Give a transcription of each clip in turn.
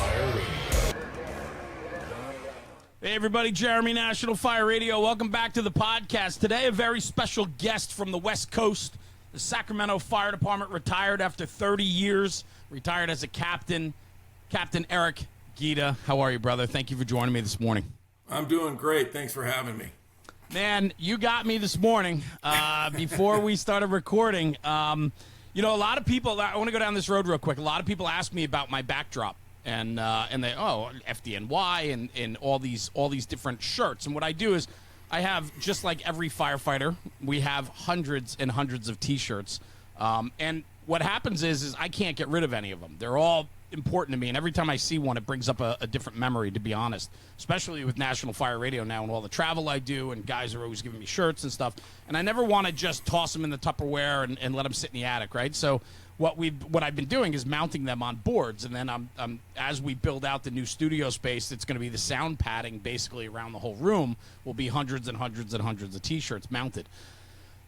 Fire Radio. Hey everybody, Jeremy, National Fire Radio. Welcome back to the podcast. Today, a very special guest from the West Coast. The Sacramento Fire Department retired after 30 years, retired as a captain. Captain Eric Guida. How are you, brother? Thank you for joining me this morning. I'm doing great. Thanks for having me. Man, you got me this morning before we started recording. You know, a lot of people, I want to go down this road real quick. A lot of people ask me about my backdrop. And they FDNY and all these different shirts. And what I do is I have, just like every firefighter, we have hundreds and hundreds of T-shirts. And what happens is I can't get rid of any of them. They're all important to me. And every time I see one, it brings up a different memory, to be honest, especially with National Fire Radio now and all the travel I do. And guys are always giving me shirts and stuff. And I never want to just toss them in the Tupperware and let them sit in the attic, right? So what I've been doing is mounting them on boards, and then as we build out the new studio space, it's going to be the sound padding basically around the whole room. Will be hundreds and hundreds and hundreds of T-shirts mounted.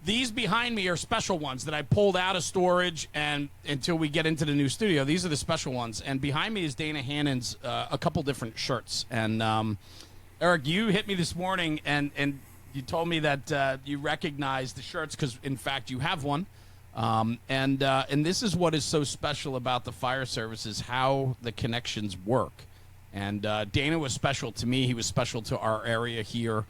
These behind me are special ones that I pulled out of storage, and until we get into the new studio, these are the special ones. And behind me is Dana Hannon's a couple different shirts. And Eric, you hit me this morning, and you told me that you recognize the shirts because, in fact, you have one. And this is what is so special about the fire service, is how the connections work. And Dana was special to me. He was special to our area here.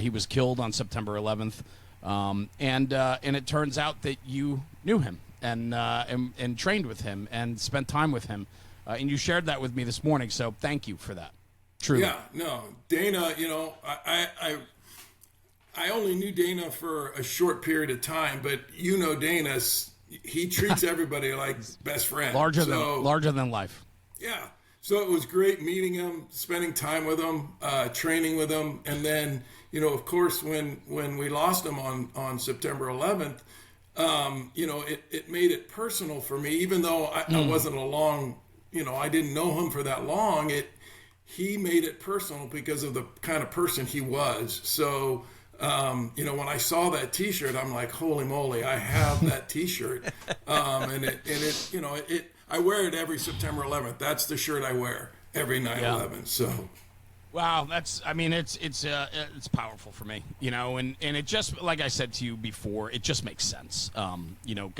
He was killed on September 11th. And it turns out that you knew him and trained with him and spent time with him. And you shared that with me this morning. So thank you for that. True. Yeah, no, Dana, you know, I only knew Dana for a short period of time, but you know Dana, he treats everybody like best friend. Larger than life. Yeah. So it was great meeting him, spending time with him, training with him. And then, you know, of course, when we lost him on September 11th, you know, it made it personal for me, even though I wasn't I didn't know him for that long. He made it personal because of the kind of person he was. So, you know, when I saw that T-shirt, I'm like, holy moly, I have that T-shirt. And it, you know, I wear it every September 11th. That's the shirt I wear every 9/11. So, wow, it's powerful for me, you know, and it just, like I said to you before, it just makes sense. You know,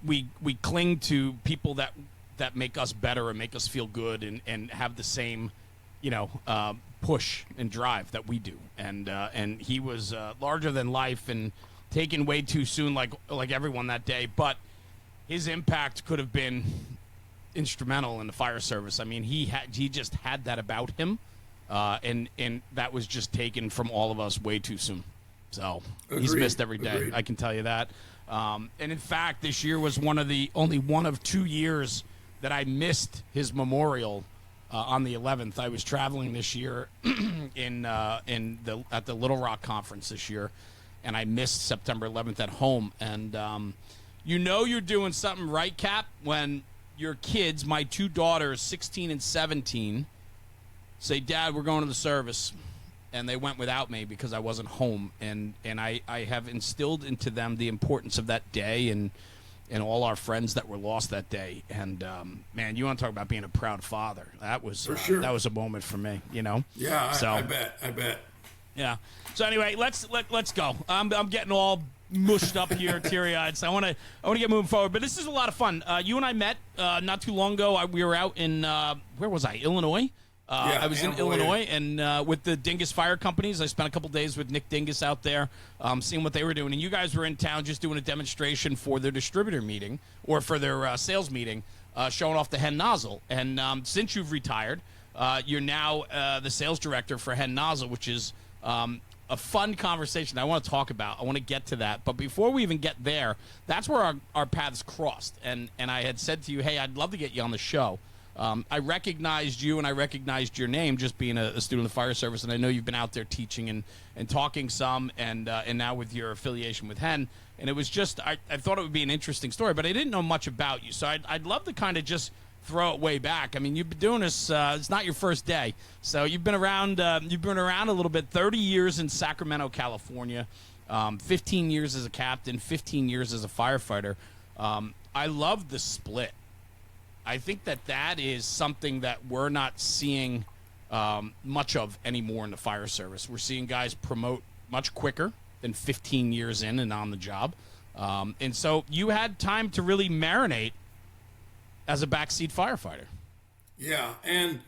we cling to people that make us better and make us feel good and have the same, you know, push and drive that we do. And he was larger than life and taken way too soon, like everyone that day. But his impact could have been instrumental in the fire service. I mean, he just had that about him, and that was just taken from all of us way too soon. So he's missed every day. Agreed. I can tell you that. And in fact, this year was only one of 2 years that I missed his memorial. On the 11th, I was traveling this year at the Little Rock conference this year, and I missed September 11th at home. And you know you're doing something right, Cap, when your kids, my two daughters, 16 and 17, say, "Dad, we're going to the service," and they went without me because I wasn't home. And I have instilled into them the importance of that day and all our friends that were lost that day. And man, you want to talk about being a proud father? That was for sure. That was a moment for me, you know. Yeah, I bet. Yeah. So anyway, let's go. I'm getting all mushed up here, teary-eyed. So I want to get moving forward. But this is a lot of fun. You and I met not too long ago. We were out in where was I? Illinois. I was in Illinois, and with the Dingus Fire Companies, I spent a couple days with Nick Dingus out there, seeing what they were doing. And you guys were in town just doing a demonstration for their distributor meeting, or for their sales meeting, showing off the HEN Nozzle. And since you've retired, you're now the sales director for HEN Nozzle, which is a fun conversation I want to talk about. I want to get to that. But before we even get there, that's where our paths crossed. And I had said to you, hey, I'd love to get you on the show. I recognized you, and I recognized your name just being a student of the fire service, and I know you've been out there teaching and talking some, and now with your affiliation with HEN, and it was just, I thought it would be an interesting story, but I didn't know much about you, so I'd love to kind of just throw it way back. I mean, you've been doing this, it's not your first day, so you've been around a little bit, 30 years in Sacramento, California, 15 years as a captain, 15 years as a firefighter. I love the split. I think that is something that we're not seeing much of anymore in the fire service. We're seeing guys promote much quicker than 15 years in and on the job. And so you had time to really marinate as a backseat firefighter. Yeah, and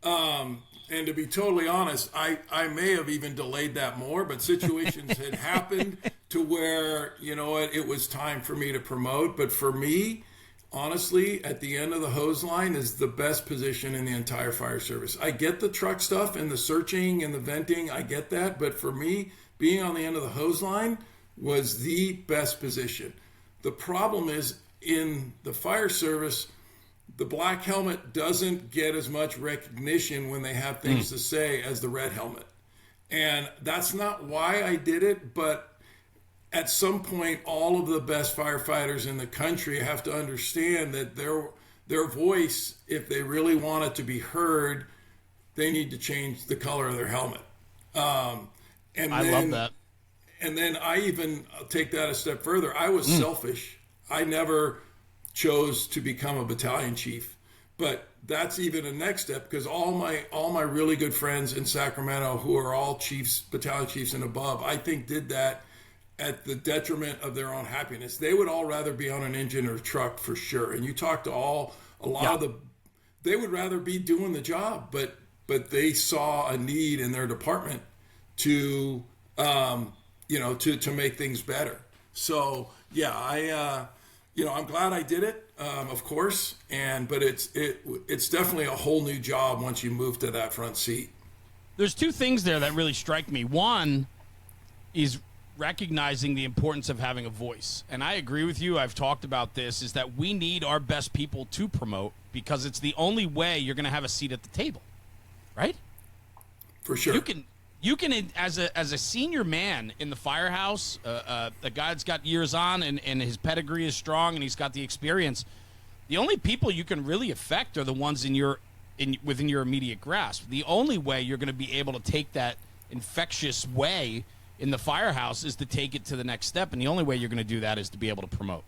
to be totally honest, I may have even delayed that more, but situations had happened to where, it was time for me to promote. But for me, honestly, at the end of the hose line is the best position in the entire fire service. I get the truck stuff and the searching and the venting, I get that. But for me, being on the end of the hose line was the best position. The problem is in the fire service, the black helmet doesn't get as much recognition when they have things to say as the red helmet. And that's not why I did it, but at some point, all of the best firefighters in the country have to understand that their voice, if they really want it to be heard, they need to change the color of their helmet. And I love that. And then I even take that a step further. I was selfish. I never chose to become a battalion chief, but that's even a next step, because all my really good friends in Sacramento who are all chiefs, battalion chiefs and above, I think did that at the detriment of their own happiness. They would all rather be on an engine or truck for sure. And you talk to a lot of they would rather be doing the job, but they saw a need in their department to to make things better. So yeah, I'm glad I did it, of course, but it's definitely a whole new job once you move to that front seat. There's two things there that really strike me. One is recognizing the importance of having a voice. And I agree with you. I've talked about this, is that we need our best people to promote, because it's the only way you're going to have a seat at the table, right? For sure. You can as a senior man in the firehouse, a guy that's got years on and his pedigree is strong and he's got the experience, the only people you can really affect are the ones within your immediate grasp. The only way you're going to be able to take that infectious way in the firehouse is to take it to the next step, and the only way you're going to do that is to be able to promote.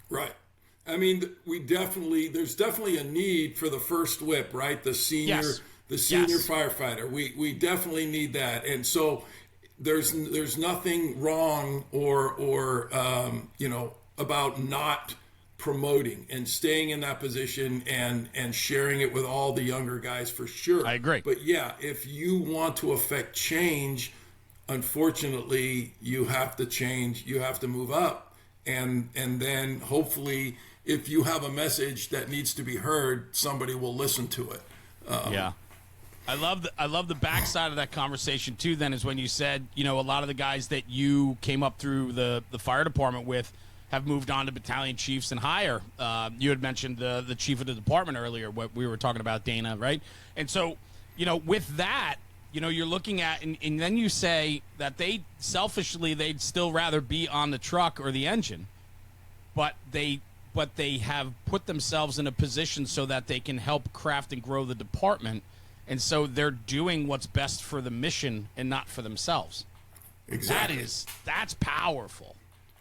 Right. I mean, there's definitely a need for the first whip, right? The senior firefighter. We definitely need that. And so there's nothing wrong or about not promoting and staying in that position and sharing it with all the younger guys, for sure. I agree. But yeah, if you want to affect change, unfortunately, you have to change. You have to move up, and then hopefully, if you have a message that needs to be heard, somebody will listen to it. Yeah, I love the backside of that conversation too. Then is when you said, a lot of the guys that you came up through the fire department with have moved on to battalion chiefs and higher. You had mentioned the chief of the department earlier. What we were talking about, Dana, right? And so, with that, you're looking at, and then you say that they'd still rather be on the truck or the engine, but they have put themselves in a position so that they can help craft and grow the department, and so they're doing what's best for the mission and not for themselves. Exactly. That's powerful.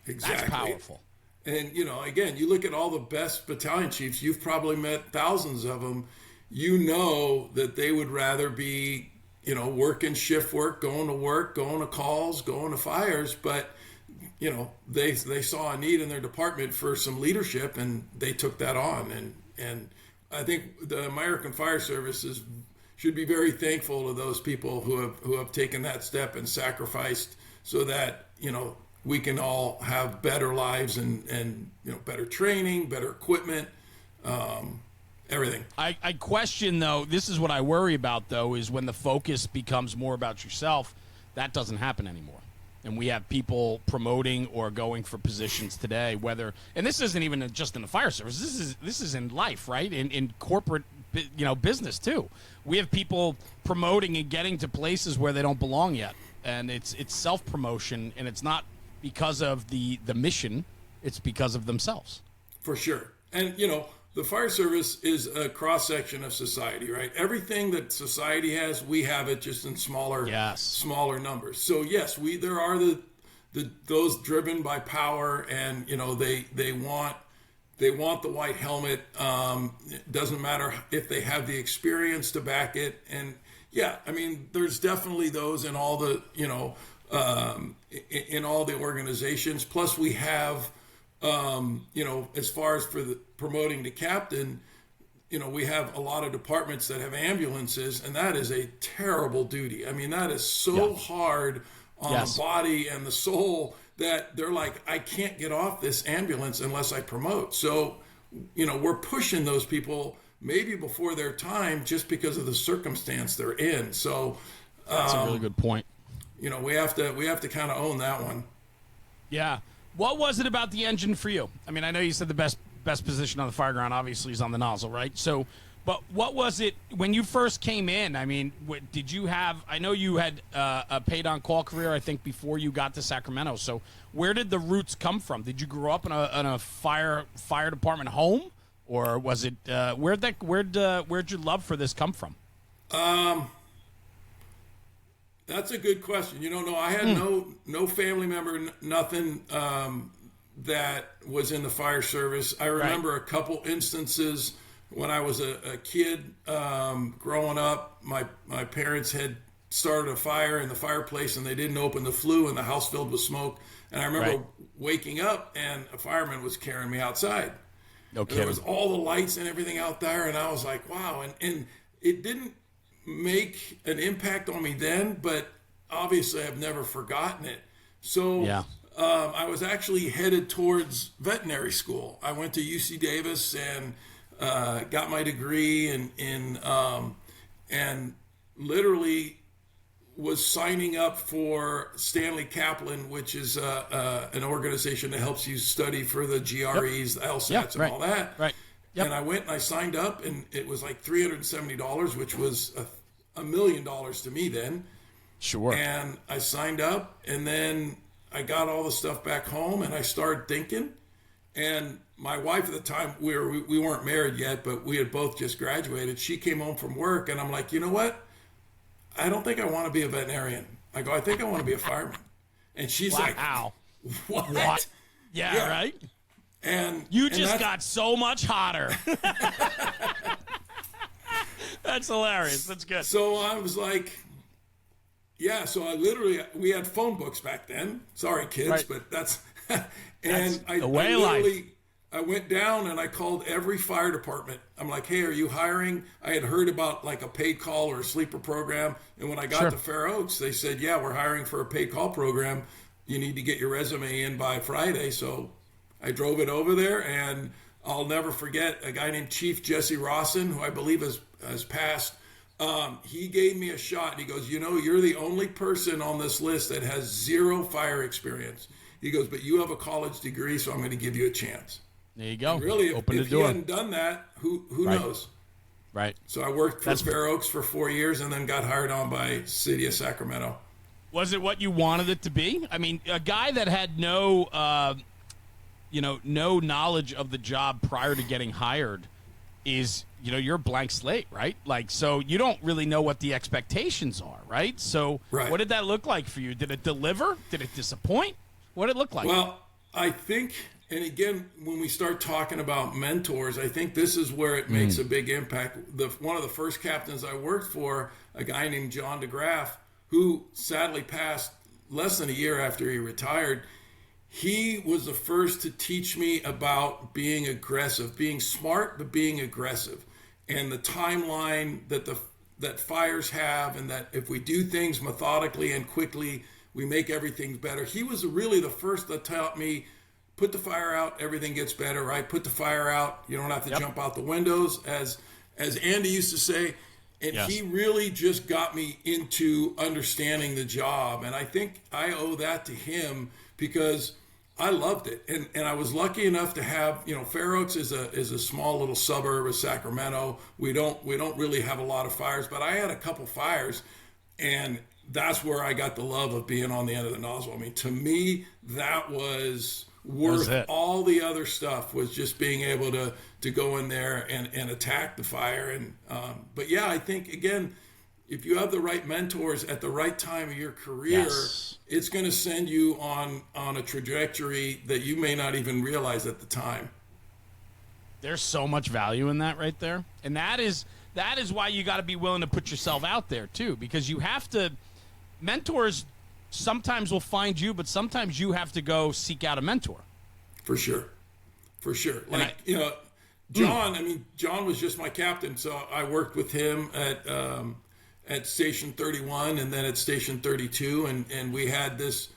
Exactly. That's powerful. And, again, you look at all the best battalion chiefs, you've probably met thousands of them, that they would rather be working shift work, going to calls, going to fires, but they saw a need in their department for some leadership, and they took that on. And I think the American Fire Service should be very thankful to those people who have taken that step and sacrificed so that we can all have better lives and better training, better equipment. Everything. I question, though, this is what I worry about, though, is when the focus becomes more about yourself, that doesn't happen anymore. And we have people promoting or going for positions today, and this isn't even just in the fire service, this is in life, right? In corporate, business too. We have people promoting and getting to places where they don't belong yet. And it's self-promotion, and it's not because of the mission, it's because of themselves. For sure. And, the fire service is a cross-section of society, right? Everything that society has, we have it, just in smaller numbers. So yes, there are those driven by power, and they want They want the white helmet. It doesn't matter if they have the experience to back it. And yeah, I mean, there's definitely those in all the, in all the organizations. Plus we have, as far as for the promoting to captain, we have a lot of departments that have ambulances, and that is a terrible duty. I mean, that is so hard on the body and the soul that they're like, I can't get off this ambulance unless I promote. So, we're pushing those people maybe before their time just because of the circumstance they're in. So that's a really good point. We have to kind of own that one. Yeah. What was it about the engine for you? I mean, I know you said the best position on the fire ground obviously is on the nozzle, right? So, but what was it when you first came in? I mean, did you have, I know you had a paid on call career, I think, before you got to Sacramento. So where did the roots come from? Did you grow up in a fire department home, or was it, where'd your love for this come from? That's a good question. No, I had no family member, nothing, that was in the fire service. I remember a couple instances when I was a kid growing up. My parents had started a fire in the fireplace and they didn't open the flue and the house filled with smoke. And I remember waking up and a fireman was carrying me outside. No kidding. There was all the lights and everything out there, and I was like, wow. And it didn't make an impact on me then, but obviously I've never forgotten it. So I was actually headed towards veterinary school. I went to UC Davis and got my degree and literally was signing up for Stanley Kaplan, which is an organization that helps you study for the GREs, the LSATs, and all that. Right. Yep. And I went and I signed up, and it was like $370, which was $1 million to me then. Sure. And I signed up, and then I got all the stuff back home, and I started thinking. And my wife at the time, we weren't married yet, but we had both just graduated. She came home from work, and I'm like, you know what? I don't think I want to be a veterinarian. I go, I think I want to be a fireman. And she's like, what? Yeah, right? And you just got so much hotter. That's hilarious. That's good. So I was like, so we had phone books back then. Sorry, kids, but that's, and I went down and I called every fire department. I'm like, hey, are you hiring? I had heard about like a paid call or a sleeper program. And when I got to Fair Oaks, they said, yeah, we're hiring for a paid call program. You need to get your resume in by Friday. So I drove it over there, and I'll never forget a guy named Chief Jesse Rawson, who I believe has passed. He gave me a shot. He goes, you're the only person on this list that has 0 fire experience. He goes, but you have a college degree, so I'm going to give you a chance. There you go. And really, if he hadn't done that, who knows? Right. So I worked for Fair Oaks for 4 years and then got hired on by City of Sacramento. Was it what you wanted it to be? I mean, a guy that had no knowledge of the job prior to getting hired is, you're a blank slate, right? Like, so you don't really know what the expectations are, right? So what did that look like for you? Did it deliver? Did it disappoint? What did it look like? Well, I think, and again, when we start talking about mentors, I think this is where it makes a big impact. One of the first captains I worked for, a guy named John DeGraff, who sadly passed less than a year after he retired, he was the first to teach me about being aggressive, being smart, but being aggressive, and the timeline that fires have, and that if we do things methodically and quickly, we make everything better. He was really the first that taught me, put the fire out, everything gets better, right? Put the fire out, you don't have to jump out the windows, as Andy used to say. And he really just got me into understanding the job. And I think I owe that to him because I loved it. And I was lucky enough to have, Fair Oaks is a small little suburb of Sacramento. We don't really have a lot of fires, but I had a couple fires, and that's where I got the love of being on the end of the nozzle. I mean, to me, that was worth all the other stuff, was just being able to go in there and attack the fire. And but yeah, I think, again, if you have the right mentors at the right time of your career, it's going to send you on a trajectory that you may not even realize at the time. There's so much value in that right there. And that is why you got to be willing to put yourself out there too, because you have to. Mentors sometimes will find you, but sometimes you have to go seek out a mentor. For sure. Like, John, I mean, John was just my captain, so I worked with him at Station 31 and then at Station 32, and he had this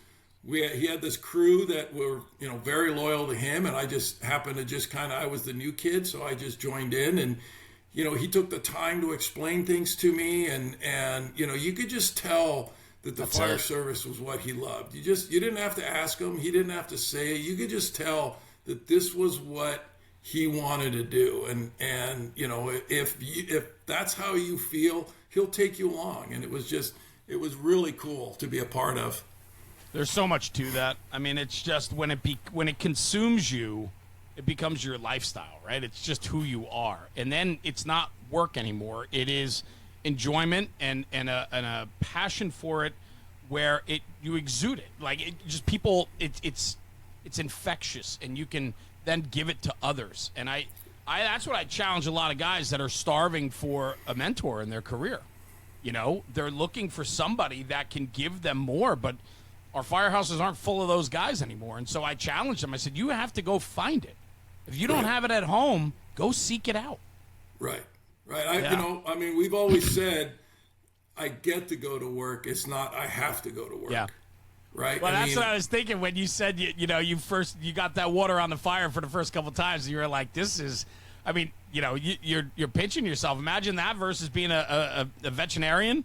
crew that were, very loyal to him, and I just happened to I was the new kid, so I just joined in, and, he took the time to explain things to me, and you could just tell that the fire service was what he loved. You didn't have to ask him, he didn't have to say it, you could just tell that this was what he wanted to do, and if that's how you feel, he'll take you along, and it was really cool to be a part of. There's so much to that. I mean, it's just when it consumes you, it becomes your lifestyle, right? It's just who you are, and then it's not work anymore. It is enjoyment and a passion for it, where you exude it. Like it's infectious, and you can then give it to others. And I that's what I challenge a lot of guys that are starving for a mentor in their career. They're looking for somebody that can give them more, but our firehouses aren't full of those guys anymore. And so I challenged them. I said, you have to go find it. If you don't have it at home, go seek it out. Right. We've always said, I get to go to work. It's not, I have to go to work. Yeah. Right. Well, that's what I was thinking when you said, you got that water on the fire for the first couple of times. And you were like, this is, you're pinching yourself. Imagine that versus being a veterinarian.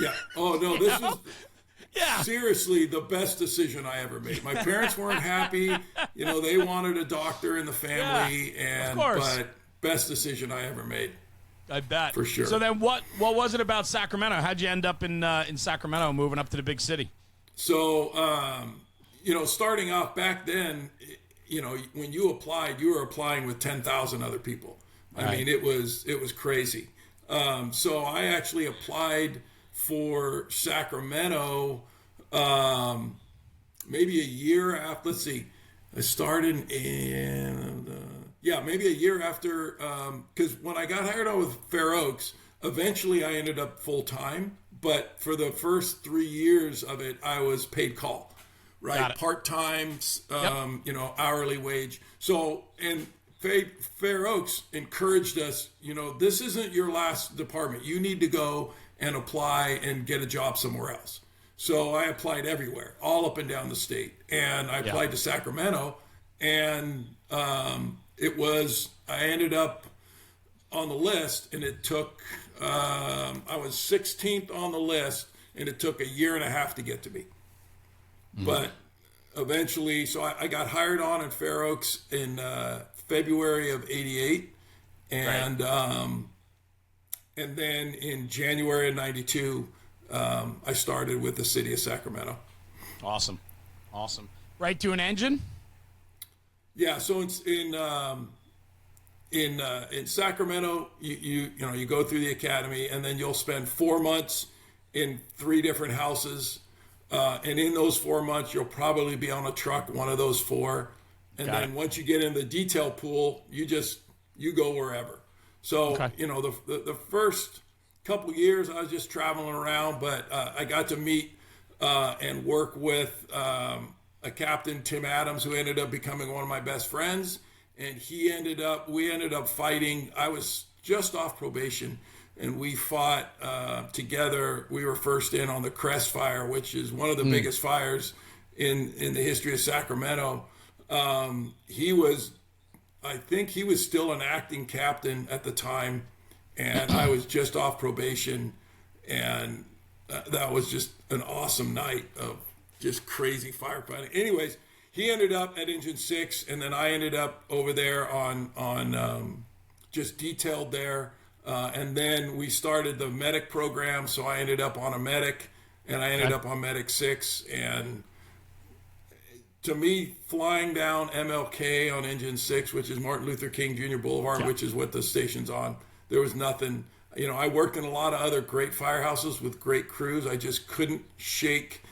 Yeah. Oh, no, this is seriously the best decision I ever made. My parents weren't happy. They wanted a doctor in the family, but best decision I ever made. I bet. For sure. So then what was it about Sacramento? How'd you end up in Sacramento, moving up to the big city? So, starting off back then, when you applied, you were applying with 10,000 other people. I mean, it was crazy. So I actually applied for Sacramento maybe a year after. Let's see. I started maybe a year after, because when I got hired on with Fair Oaks, eventually I ended up full-time. But for the first 3 years of it, I was paid call, right? Part-time, hourly wage. So, and Fair Oaks encouraged us, this isn't your last department. You need to go and apply and get a job somewhere else. So I applied everywhere, all up and down the state. And I applied to Sacramento, and I ended up on the list, and it took, I was 16th on the list, and it took a year and a half to get to me. Mm-hmm. But eventually, so I got hired on at Fair Oaks in February of '88, and and then in January of '92, I started with the city of Sacramento. Awesome. Right to an engine? Yeah. So in Sacramento, you go through the academy, and then you'll spend 4 months in 3 different houses, and in those 4 months, you'll probably be on a truck, one of those 4, and then once you get in the detail pool, you go wherever. So the first couple of years, I was just traveling around, but I got to meet and work with a captain, Tim Adams, who ended up becoming one of my best friends. And we ended up fighting. I was just off probation, and we fought together. We were first in on the Crest fire, which is one of the biggest fires in the history of Sacramento. I think he was still an acting captain at the time, and I was just off probation, and that was just an awesome night of just crazy firefighting. Anyways, he ended up at Engine 6, and then I ended up over there on just detailed there. And then we started the medic program, so I ended up on a medic, and I ended up on Medic 6. And to me, flying down MLK on Engine 6, which is Martin Luther King Jr. Boulevard, which is what the station's on, there was nothing. I worked in a lot of other great firehouses with great crews. I just couldn't shake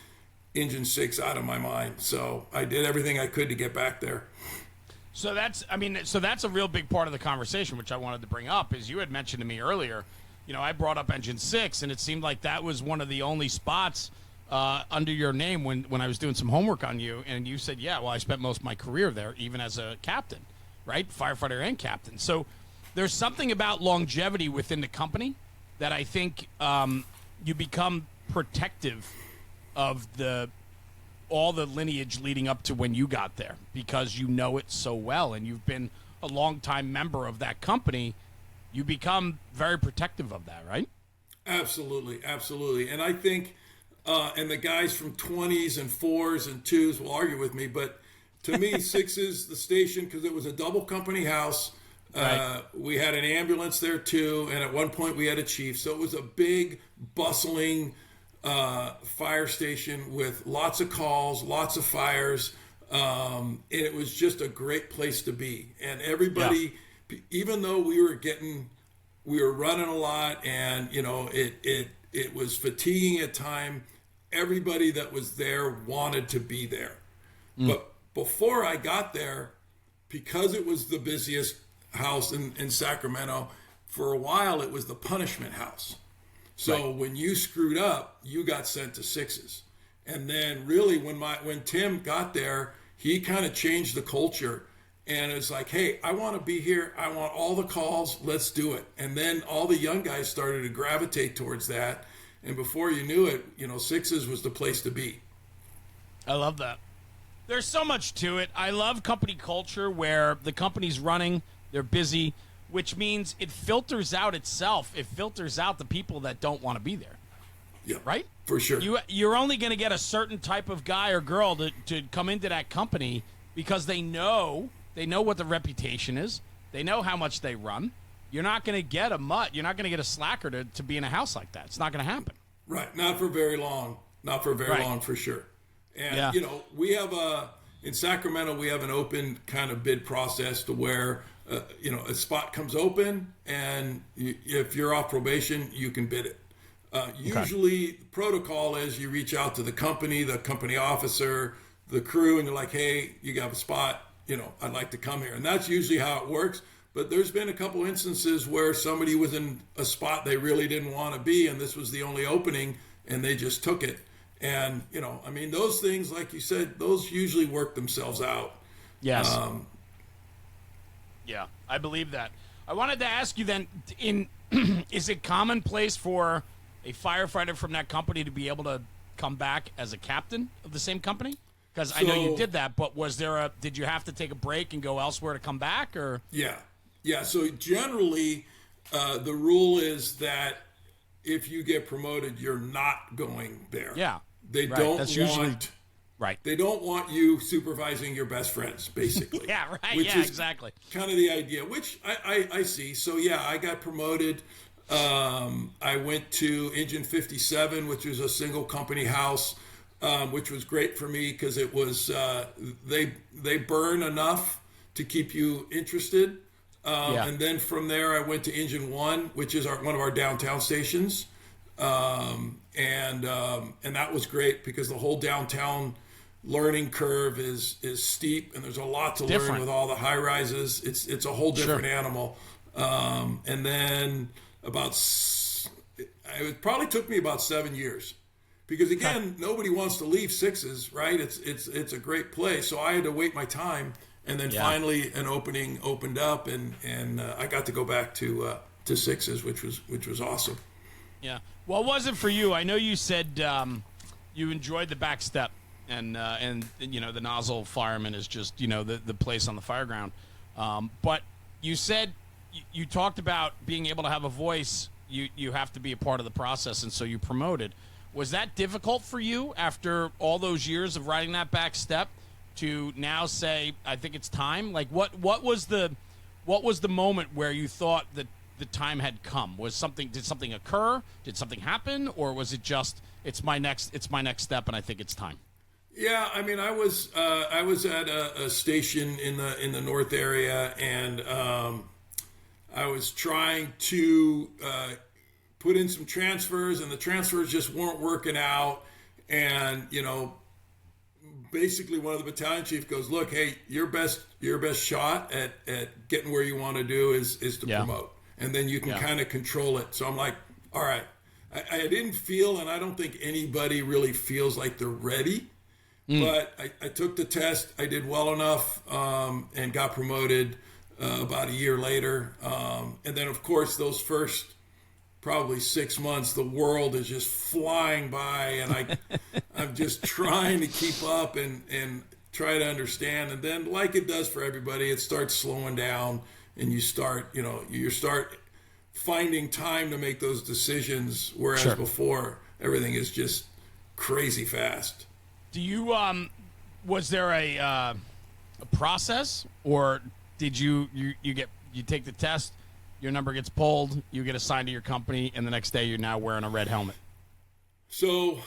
Engine 6 out of my mind. So I did everything I could to get back there. So that's a real big part of the conversation, which I wanted to bring up. Is you had mentioned to me earlier, I brought up Engine 6, and it seemed like that was one of the only spots under your name when I was doing some homework on you, and you said, yeah, well, I spent most of my career there, even as a captain, right? Firefighter and captain. So there's something about longevity within the company that I think you become protective of all the lineage leading up to when you got there, because you know it so well and you've been a longtime member of that company. You become very protective of that, right? Absolutely. And I think, and the guys from 20s and 4s and 2s will argue with me, but to me, 6s, the station, because it was a double company house. Right. We had an ambulance there too, and at one point we had a chief. So it was a big, bustling fire station with lots of calls, lots of fires, and it was just a great place to be. And everybody, even though we were running a lot, and it was fatiguing at time, everybody that was there wanted to be there. But before I got there, because it was the busiest house in Sacramento, for a while it was the punishment house. So when you screwed up, you got sent to 6s. And then really when Tim got there, he kind of changed the culture. And it's like, hey, I want to be here. I want all the calls. Let's do it. And then all the young guys started to gravitate towards that. And before you knew it, 6s was the place to be. I love that. There's so much to it. I love company culture where the company's running, they're busy, which means it filters out itself. It filters out the people that don't want to be there. Yeah, right? For sure. You're only going to get a certain type of guy or girl to come into that company because they know what the reputation is. They know how much they run. You're not going to get a mutt. You're not going to get a slacker to be in a house like that. It's not going to happen. Right. Not for very long. Not for very long, for sure. And, we have in Sacramento, we have an open kind of bid process to where, a spot comes open, and if you're off probation, you can bid it. Usually, protocol is you reach out to the company officer, the crew, and you're like, hey, you got a spot, I'd like to come here. And that's usually how it works. But there's been a couple instances where somebody was in a spot they really didn't want to be, and this was the only opening, and they just took it. And, those things, like you said, those usually work themselves out. Yes. Yeah, I believe that. I wanted to ask you then, is it commonplace for a firefighter from that company to be able to come back as a captain of the same company? Because I know you did that, but did you have to take a break and go elsewhere to come back, or? Yeah. So generally, the rule is that if you get promoted, you're not going there. Yeah. They don't want you supervising your best friends, basically. Yeah, right. Which is exactly. Kind of the idea, which I see. So I got promoted. I went to Engine 57, which was a single company house, which was great for me because it was they burn enough to keep you interested. And then from there, I went to Engine 1, which is one of our downtown stations. And that was great because the whole downtown learning curve is steep, and there's a lot to learn with all the high rises. It's a whole different animal. And then it probably took me about 7 years because again, nobody wants to leave 6s, right? It's a great place. So I had to wait my time, and then finally an opening opened up, and I got to go back to 6s, which was awesome. Yeah. Well, it wasn't for you. I know you said you enjoyed the back step, and the nozzle fireman is just the place on the fire ground. But you said you talked about being able to have a voice. You have to be a part of the process, and so you promoted. Was that difficult for you after all those years of riding that back step to now say, I think it's time? Like what was the moment where you thought that the time had come? Did something occur? Did something happen? Or was it just, it's my next step and I think it's time? Yeah. I was at a station in the North area, and I was trying to put in some transfers, and the transfers just weren't working out. And, basically one of the battalion chief goes, look, hey, your best shot at getting where you want to do is to promote, and then you can kind of control it. So I'm like, all right. I didn't feel, and I don't think anybody really feels like they're ready, but I took the test. I did well enough and got promoted about a year later. And then, of course, those first probably 6 months, the world is just flying by, and I'm just trying to keep up and try to understand. And then, like it does for everybody, it starts slowing down, and you start finding time to make those decisions, whereas before everything is just crazy fast. Do you was there a process, or did you take the test, your number gets pulled, you get assigned to your company, and the next day you're now wearing a red helmet? So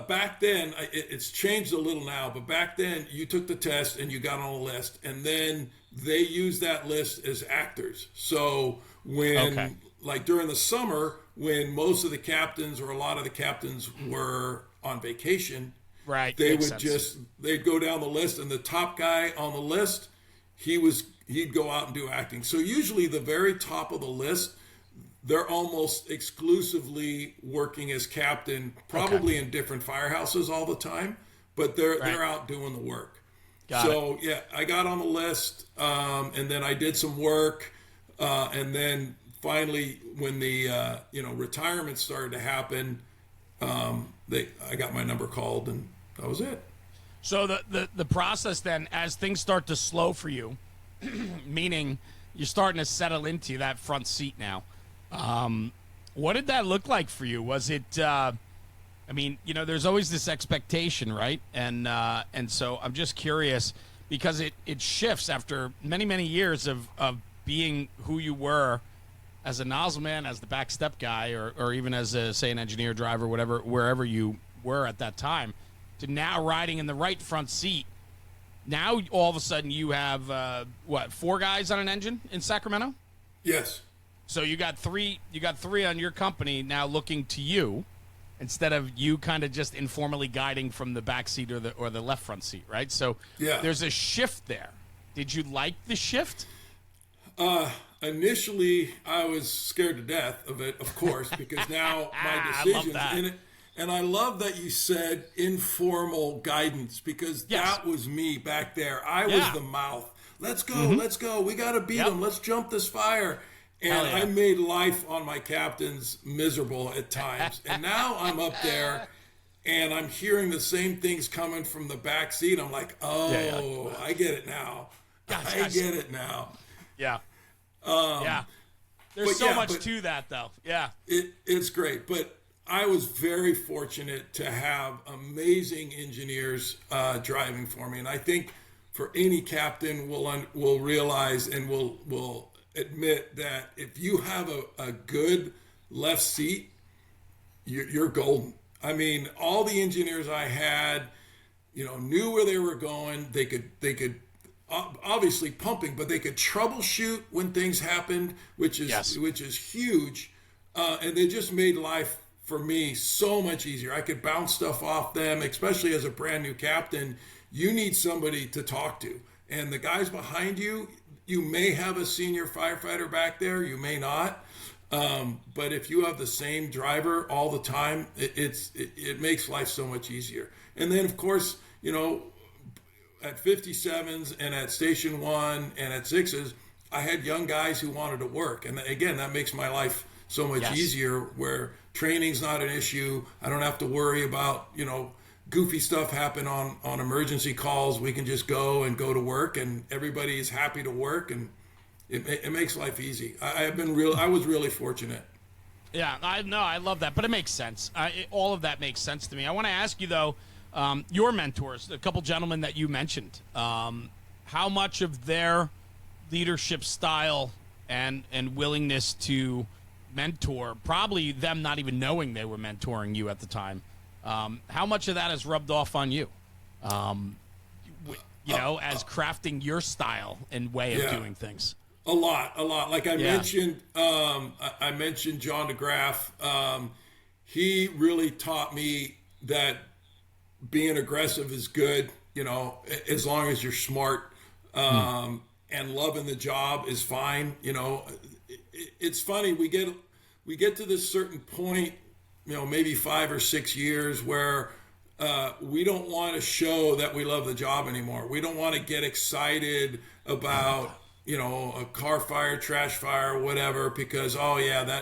back then, it's changed a little now, but back then you took the test and you got on a list, and then they used that list as actors. So when, like during the summer, when most of the captains or a lot of the captains were on vacation, they'd go down the list, and the top guy on the list, he'd go out and do acting. So usually the very top of the list, they're almost exclusively working as captain, probably in different firehouses all the time, but they're out doing the work. I got on the list, and then I did some work, and then finally, when the retirement started to happen, I got my number called, and that was it. So the process then, as things start to slow for you, meaning you're starting to settle into that front seat now, what did that look like for you? Was it? There's always this expectation, right? And so I'm just curious, because it shifts after many years of being who you were as a nozzle man, as the back step guy, or even as an engineer, driver, whatever, wherever you were at that time, to now riding in the right front seat. Now all of a sudden you have 4 guys on an engine in Sacramento? Yes. So you got three on your company now looking to you, instead of you kind of just informally guiding from the back seat or the left front seat, right? So there's a shift there. Did you like the shift? Initially, I was scared to death of it, of course, because now my decisions in it. And I love that you said informal guidance, because that was me back there. I was the mouth. Let's go, let's go. We got to beat them. Let's jump this fire. And I made life on my captains miserable at times. And now I'm up there, and I'm hearing the same things coming from the back seat. I'm like, I get it now. I get it now. Yeah. There's so much to that, though. Yeah. It's great. But I was very fortunate to have amazing engineers driving for me. And I think for any captain will realize and will admit that if you have a good left seat, you're golden. I mean, all the engineers I had, knew where they were going. They could obviously pumping, but they could troubleshoot when things happened, which is huge. And they just made life for me so much easier. I could bounce stuff off them, especially as a brand new captain. You need somebody to talk to, and the guys behind you. You may have a senior firefighter back there, you may not. But if you have the same driver all the time, it makes life so much easier. And then, of course, at 57s and at Station 1 and at 6s, I had young guys who wanted to work. And again, that makes my life so much easier, where training's not an issue. I don't have to worry about, goofy stuff happen on emergency calls. We can just go to work, and everybody is happy to work, and it makes life easy. I was really fortunate. Yeah, I love that, but it makes sense. All of that makes sense to me. I want to ask you though, your mentors, a couple gentlemen that you mentioned, how much of their leadership style and willingness to mentor, probably them not even knowing they were mentoring you at the time, how much of that has rubbed off on you, as crafting your style and way of doing things? A lot. Like I mentioned, I mentioned John DeGraff. He really taught me that being aggressive is good. you know, as long as you're smart, and loving the job is fine. You know, it's funny. We get to this certain point, you know, maybe 5 or 6 years where we don't want to show that we love the job anymore. We don't want to get excited about, you know, a car fire, trash fire, whatever, because, oh yeah,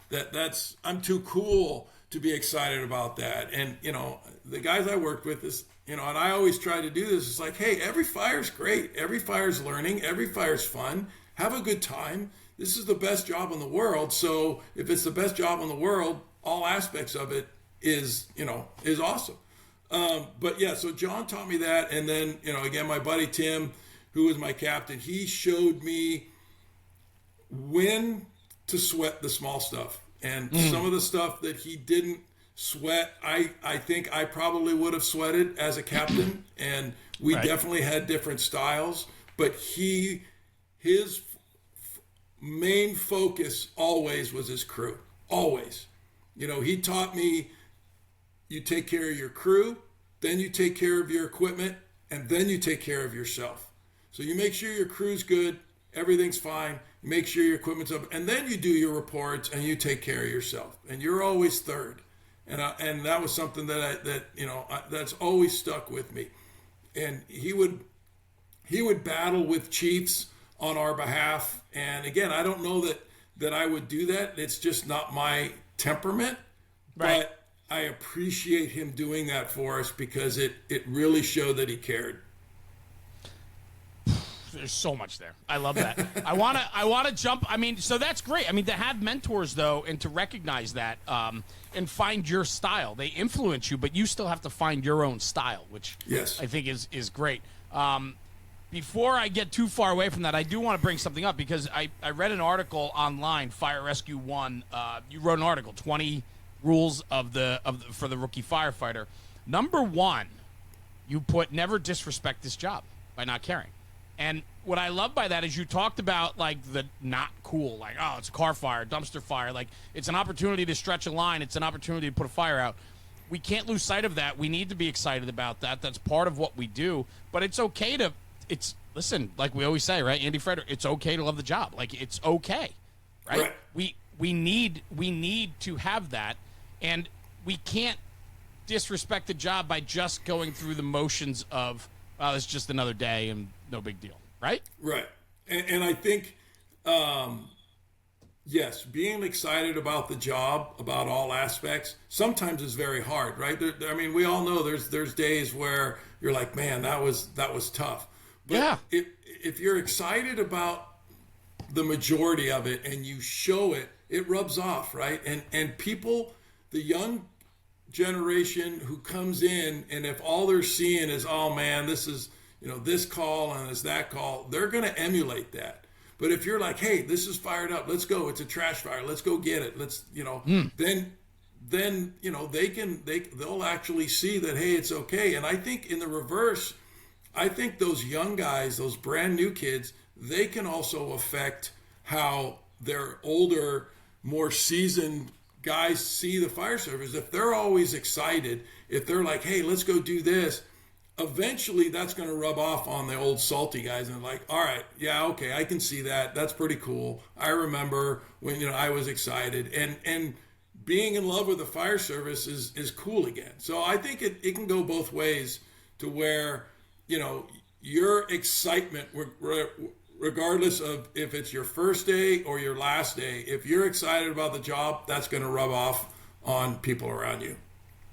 that's I'm too cool to be excited about that. And, you know, the guys I worked with is, you know, and I always try to do this. It's like, hey, every fire's great. Every fire's learning. Every fire's fun. Have a good time. This is the best job in the world. So if it's the best job in the world, all aspects of it is, you know, is awesome. But yeah, so John taught me that. And then, you know, again, my buddy Tim, who was my captain, he showed me when to sweat the small stuff. And some of the stuff that he didn't sweat, I think I probably would have sweated as a captain. And we definitely had different styles. But his main focus always was his crew. Always. You know, he taught me, you take care of your crew, then you take care of your equipment, and then you take care of yourself. So you make sure your crew's good, everything's fine, you make sure your equipment's up, and then you do your reports and you take care of yourself. And you're always third. And that was something that's always stuck with me. And he would battle with chiefs on our behalf. And again, I don't know that I would do that. It's just not my temperament. Right. But I appreciate him doing that for us because it really showed that he cared. There's so much there. I love that. I want to jump. I mean, so that's great. I mean, to have mentors though, and to recognize that, and find your style. They influence you, but you still have to find your own style, which yes, I think is great. Before I get too far away from that, I do want to bring something up because I read an article online, Fire Rescue One. You wrote an article, 20 rules for the rookie firefighter. Number 1, you put never disrespect this job by not caring. And what I love by that is you talked about like the not cool, like, oh, it's a car fire, dumpster fire. Like it's an opportunity to stretch a line. It's an opportunity to put a fire out. We can't lose sight of that. We need to be excited about that. That's part of what we do. But it's okay to, listen, like we always say, right, Andy Frederick, it's okay to love the job. Like it's okay, right? We need to have that. And we can't disrespect the job by just going through the motions of, well, it's just another day and no big deal, right? Right. And I think, yes, being excited about the job, about all aspects, sometimes is very hard, right? I mean, we all know there's days where you're like, man, that was tough. But yeah. If you're excited about the majority of it and you show it, it rubs off, right? And people, the young generation who comes in, and if all they're seeing is, oh man, this is, you know, this call and it's that call, they're going to emulate that. But if you're like, hey, this is fired up, let's go, it's a trash fire, let's go get it, let's, you know, then you know, they'll actually see that, hey, it's okay. And I think in the reverse, I think those young guys, those brand new kids, they can also affect how their older, more seasoned guys see the fire service. If they're always excited, if they're like, hey, let's go do this, eventually that's going to rub off on the old salty guys and like, all right, yeah, okay, I can see that. That's pretty cool. I remember when, you know, I was excited, and being in love with the fire service is cool again. So I think it can go both ways to where, you know, your excitement, regardless of if it's your first day or your last day, if you're excited about the job, that's going to rub off on people around you.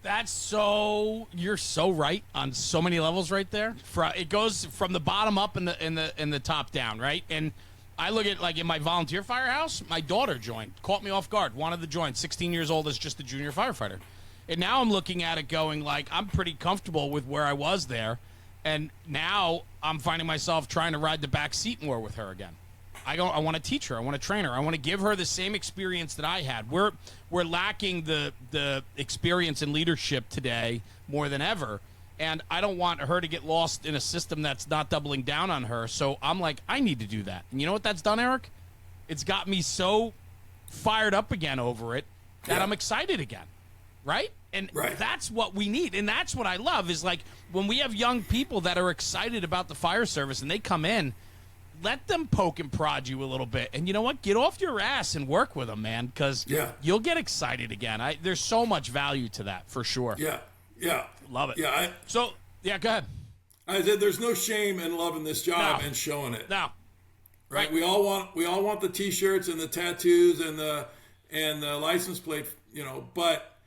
You're so right on so many levels right there. It goes from the bottom up and the top down, right? And I look at, like, in my volunteer firehouse, my daughter joined, caught me off guard, wanted to join, 16 years old as just a junior firefighter. And now I'm looking at it going, like, I'm pretty comfortable with where I was there. And now I'm finding myself trying to ride the back seat more with her again. I want to teach her. I want to train her. I want to give her the same experience that I had. We're lacking the experience and leadership today more than ever. And I don't want her to get lost in a system that's not doubling down on her. So I'm like, I need to do that. And you know what that's done, Eric? It's got me so fired up again over it that I'm excited again. Right? And Right. that's what we need. And that's what I love is like when we have young people that are excited about the fire service and they come in, let them poke and prod you a little bit. And you know what? Get off your ass and work with them, man, because you'll get excited again. There's so much value to that for sure. Yeah. Yeah. Love it. Yeah. Go ahead. I said there's no shame in loving this job and showing it. No. Right. We all want the T-shirts and the tattoos and the license plate, but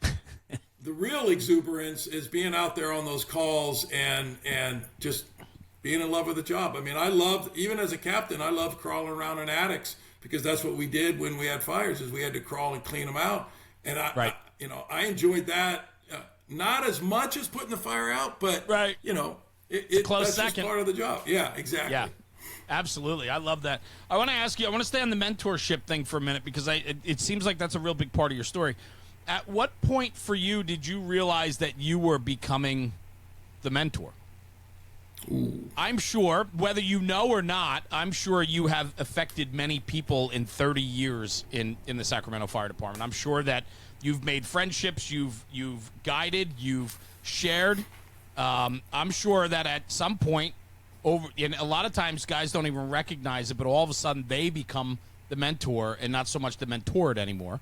the real exuberance is being out there on those calls and just being in love with the job. I mean, even as a captain, I loved crawling around in attics because that's what we did when we had fires is we had to crawl and clean them out. And I enjoyed that. Not as much as putting the fire out, but that's just part of the job. Yeah, exactly. Yeah. Absolutely. I love that. I want to ask you, I want to stay on the mentorship thing for a minute because it seems like that's a real big part of your story. At what point for you did you realize that you were becoming the mentor? Ooh. I'm sure, whether you know or not, I'm sure you have affected many people in 30 years in the Sacramento Fire Department. I'm sure that you've made friendships, you've guided, you've shared. I'm sure that at some point, and a lot of times guys don't even recognize it, but all of a sudden they become the mentor and not so much the mentored anymore,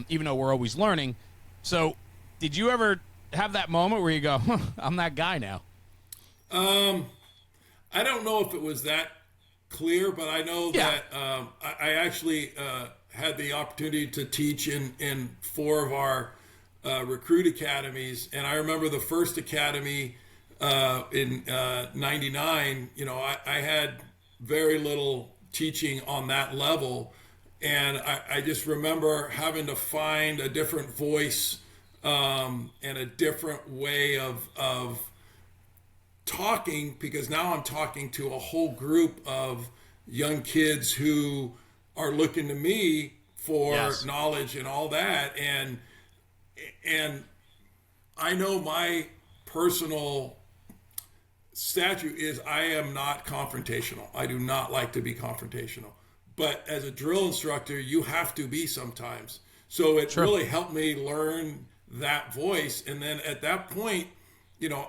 even though we're always learning. So did you ever have that moment where you go, I'm that guy now? I don't know if it was that clear, but I know that I actually had the opportunity to teach in 4 of our recruit academies. And I remember the first academy in 99, I had very little teaching on that level. And I just remember having to find a different voice and a different way of talking, because now I'm talking to a whole group of young kids who are looking to me for knowledge and all that. And I know my personal statute is I am not confrontational. I do not like to be confrontational. But as a drill instructor, you have to be sometimes. So it really helped me learn that voice. And then at that point,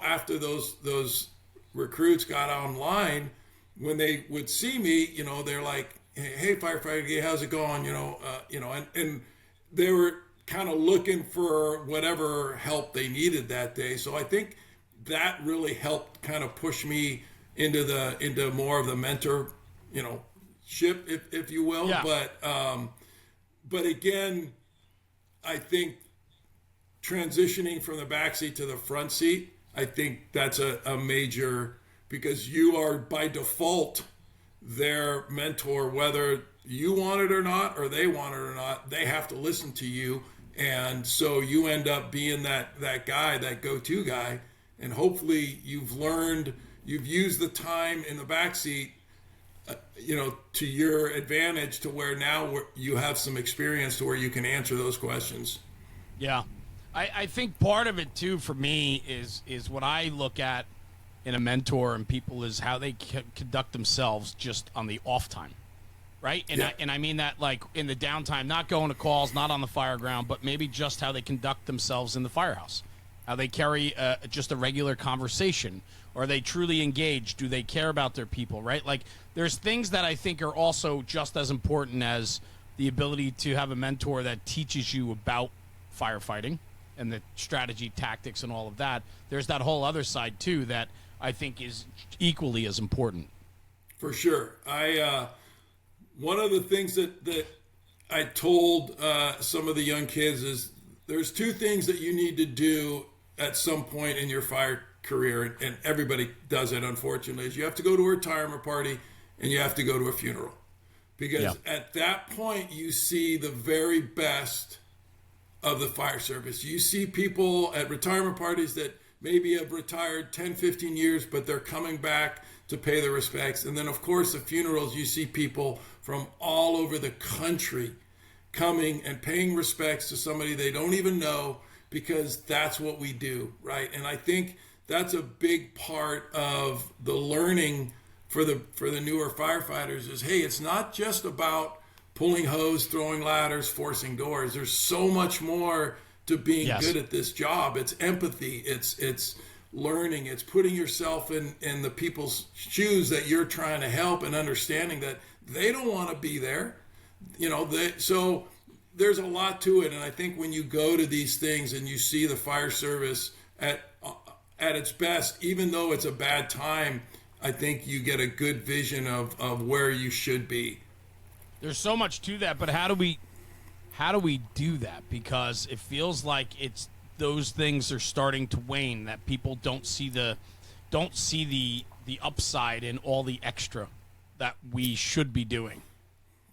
after those recruits got online, when they would see me, they're like, "Hey, firefighter, how's it going?" And they were kind of looking for whatever help they needed that day. So I think that really helped kind of push me into more of the mentor, ship, if you will. Yeah. But again, I think transitioning from the back seat to the front seat, I think that's a major, because you are by default their mentor, whether you want it or not, or they want it or not, they have to listen to you. And so you end up being that guy, that go-to guy. And hopefully you've used the time in the back seat, to your advantage, to where now you have some experience to where you can answer those questions. Yeah. I think part of it too for me is what I look at in a mentor and people is how they conduct themselves just on the off time, right? And I mean that like in the downtime, not going to calls, not on the fire ground, but maybe just how they conduct themselves in the firehouse, how they carry just a regular conversation. Are they truly engaged? Do they care about their people, right? Like there's things that I think are also just as important as the ability to have a mentor that teaches you about firefighting and the strategy, tactics, and all of that. There's that whole other side too that I think is equally as important. For sure. One of the things that I told some of the young kids is there's 2 things that you need to do at some point in your fire career, and everybody does it, unfortunately, is you have to go to a retirement party and you have to go to a funeral. Because at that point, you see the very best of the fire service. You see people at retirement parties that maybe have retired 10, 15 years, but they're coming back to pay their respects. And then, of course, at funerals, you see people from all over the country coming and paying respects to somebody they don't even know, because that's what we do, right? And I think that's a big part of the learning for the newer firefighters is, hey, it's not just about pulling hose, throwing ladders, forcing doors. There's so much more to being Yes. good at this job. It's empathy. It's learning. It's putting yourself in the people's shoes that you're trying to help, and understanding that they don't want to be there. So there's a lot to it. And I think when you go to these things and you see the fire service at its best, even though it's a bad time, I think you get a good vision of where you should be. There's so much to that, but how do we do that? Because it feels like those things are starting to wane, that people don't see the upside in all the extra that we should be doing.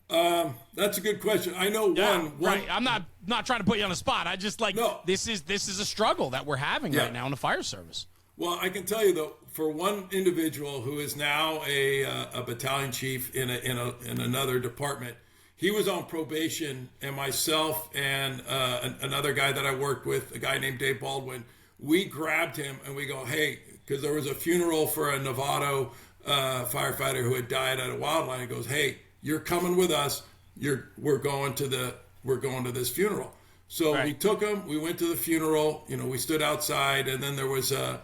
That's a good question. I know one. Right. I'm not trying to put you on the spot. I just this is a struggle that we're having right now in the fire service. Well, I can tell you though, for one individual who is now a battalion chief in another department, he was on probation, and myself and another guy that I worked with, a guy named Dave Baldwin, we grabbed him and we go, hey, because there was a funeral for a Novato firefighter who had died at a wildland. He goes, hey, you're coming with us. We're going to this funeral. So we took him. We went to the funeral. We stood outside, and then there was a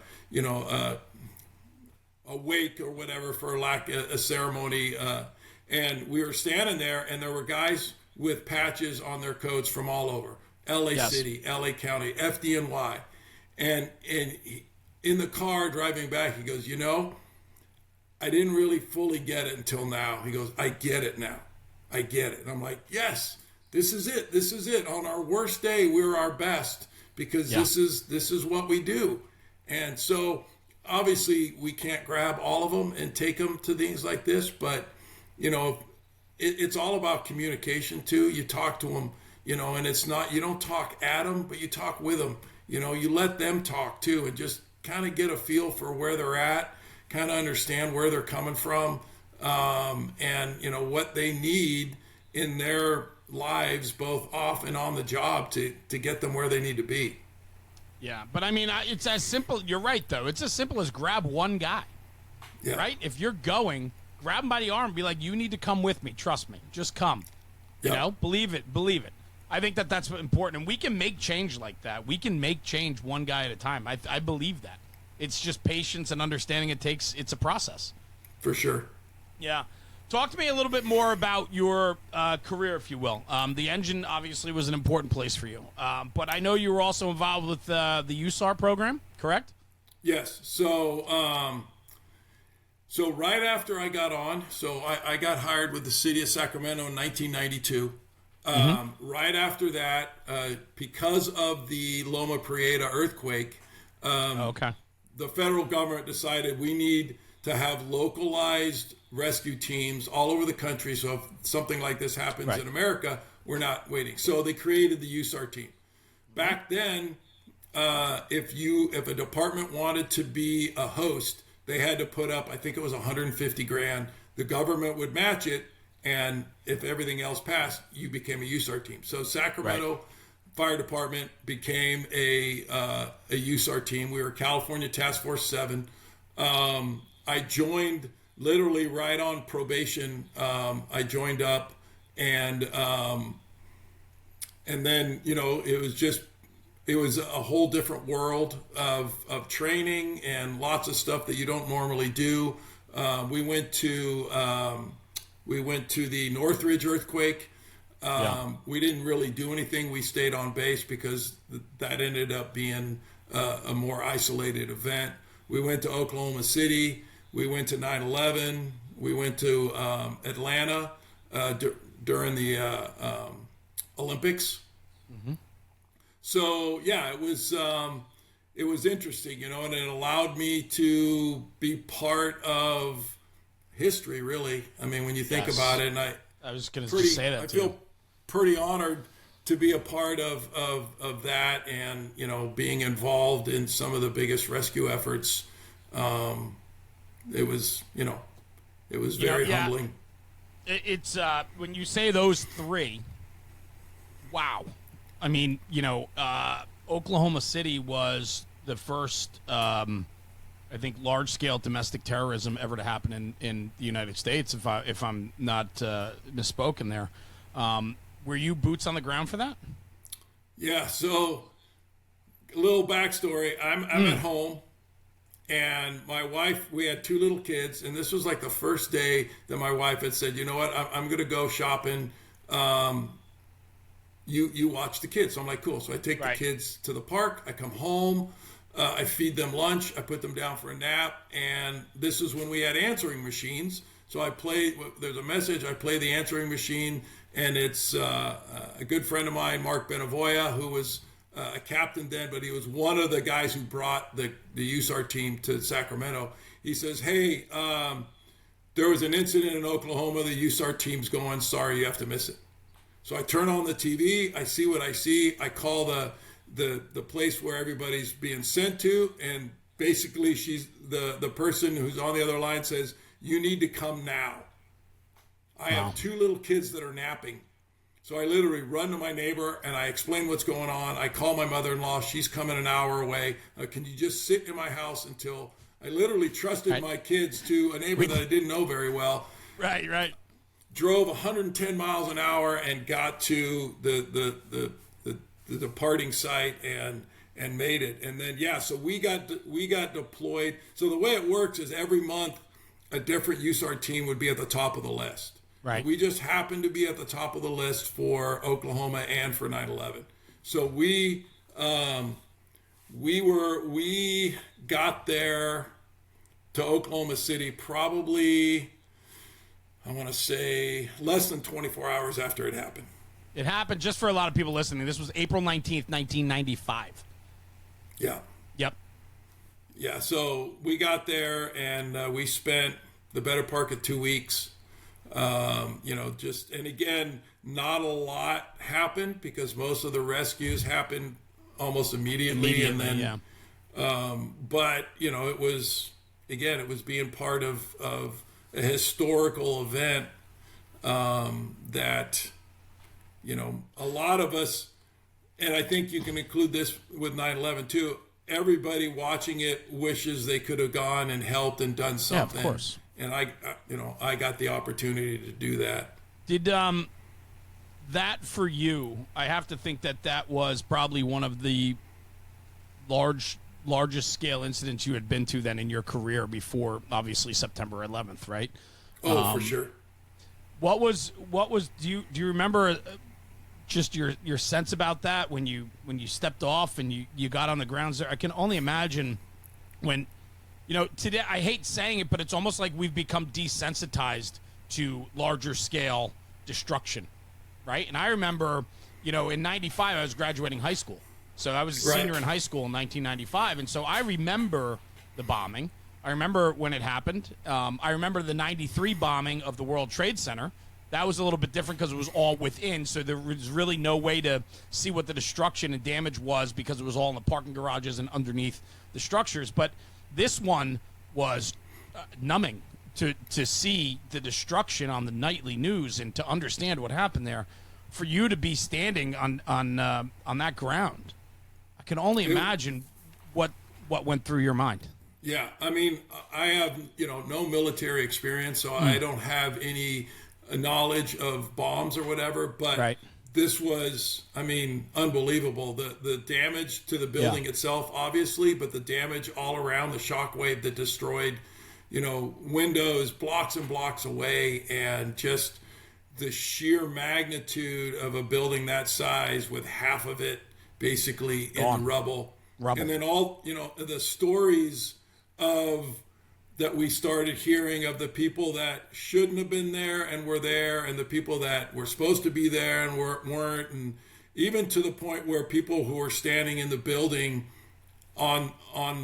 wake or whatever, for a ceremony. And we were standing there, and there were guys with patches on their coats from all over, LA City, LA County, FDNY. And in the car driving back, he goes, I didn't really fully get it until now. He goes, I get it now. I get it. And I'm like, yes, this is it. This is it. On our worst day, we're our best, because this is what we do. And so obviously we can't grab all of them and take them to things like this, but it's all about communication too. You talk to them, and it's not, you don't talk at them, but you talk with them. You let them talk too, and just kind of get a feel for where they're at, kind of understand where they're coming from, and what they need in their lives, both off and on the job, to get them where they need to be. Yeah, but I mean, it's as simple. You're right, though. It's as simple as grab one guy, right? If you're going, grab him by the arm and be like, you need to come with me. Trust me. Just come. Believe it. I think that's important. And we can make change like that. We can make change one guy at a time. I believe that. It's just patience and understanding it's a process. For sure. Yeah. Talk to me a little bit more about your career, if you will. The engine obviously was an important place for you. But I know you were also involved with the USAR program, correct? Yes. So right after I got on, I got hired with the city of Sacramento in 1992. Right after that, because of the Loma Prieta earthquake, the federal government decided we need to have localized rescue teams all over the country. So if something like this happens in America, we're not waiting. So they created the USAR team. Back then, if a department wanted to be a host, they had to put up, I think it was $150,000. The government would match it, and if everything else passed, you became a USAR team. So Sacramento Fire Department became a USAR team. We were California Task Force 7. I joined literally right on probation. I joined up, and then it was a whole different world of training and lots of stuff that you don't normally do. We went to the Northridge earthquake. We didn't really do anything. We stayed on base because that ended up being a more isolated event. We went to Oklahoma City. We went to 9/11. We went to Atlanta during the Olympics. Mm-hmm. So yeah, it was interesting, and it allowed me to be part of history. Really, I mean, when you think about it, and I was going to say that. I feel pretty honored to be a part of that, and being involved in some of the biggest rescue efforts. It was very humbling. It's when you say those three, wow. I mean, Oklahoma City was the first, I think, large-scale domestic terrorism ever to happen in the United States. If I'm not misspoken there, were you boots on the ground for that? Yeah. So little backstory. I'm at home, and my wife, we had 2 little kids, and this was like the first day that my wife had said, you know what, I'm going to go shopping. You watch the kids. So I'm like, cool. So I take the kids to the park. I come home. I feed them lunch. I put them down for a nap. And this is when we had answering machines. So I play, there's a message. I play the answering machine. And it's a good friend of mine, Mark Benavoya, who was a captain then, but he was one of the guys who brought the USAR team to Sacramento. He says, hey, there was an incident in Oklahoma. The USAR team's going. Sorry, you have to miss it. So I turn on the TV, I see what I see, I call the place where everybody's being sent to, and basically she's the person who's on the other line says, you need to come now. I have 2 little kids that are napping. So I literally run to my neighbor and I explain what's going on. I call my mother-in-law, she's coming an hour away. Can you just sit in my house until I literally trusted my kids to a neighbor that I didn't know very well. Right. Drove 110 miles an hour and got to the departing site and made it. And then so we got deployed. So the way it works is every month a different USAR team would be at the top of the list. Right. We just happened to be at the top of the list for Oklahoma and for 9/11. So we got there to Oklahoma City probably, I want to say, less than 24 hours after it happened. It happened, just for a lot of people listening, this was April 19th, 1995. Yeah. Yep. Yeah, so we got there, and we spent the better part of 2 weeks. And again, not a lot happened because most of the rescues happened almost immediately. And then, but, it was, again, it was being part of a historical event that, a lot of us, and I think you can include this with 9/11 too, everybody watching it wishes they could have gone and helped and done something. Yeah, of course. And I got the opportunity to do that. Did that for you, I have to think that was probably one of the largest scale incidents you had been to then in your career before, obviously, September 11th, right? Oh, for sure. What was do you remember just your sense about that when you stepped off and you got on the grounds there? I can only imagine when, today, I hate saying it, but it's almost like we've become desensitized to larger scale destruction, right? And I remember, in 95, I was graduating high school. So I was a senior in high school in 1995. And so I remember the bombing. I remember when it happened. I remember the 93 bombing of the World Trade Center. That was a little bit different because it was all within, so there was really no way to see what the destruction and damage was because it was all in the parking garages and underneath the structures. But this one was numbing to see the destruction on the nightly news and to understand what happened there. For you to be standing on that ground, I can only imagine what went through your mind. Yeah, I mean, I have no military experience, so I don't have any knowledge of bombs or whatever. But this was, unbelievable. The damage to the building itself, obviously, but the damage all around, the shockwave that destroyed, windows blocks and blocks away, and just the sheer magnitude of a building that size with half of it basically in rubble. And then all, the stories that we started hearing of the people that shouldn't have been there and were there, and the people that were supposed to be there and weren't, and even to the point where people who were standing in the building on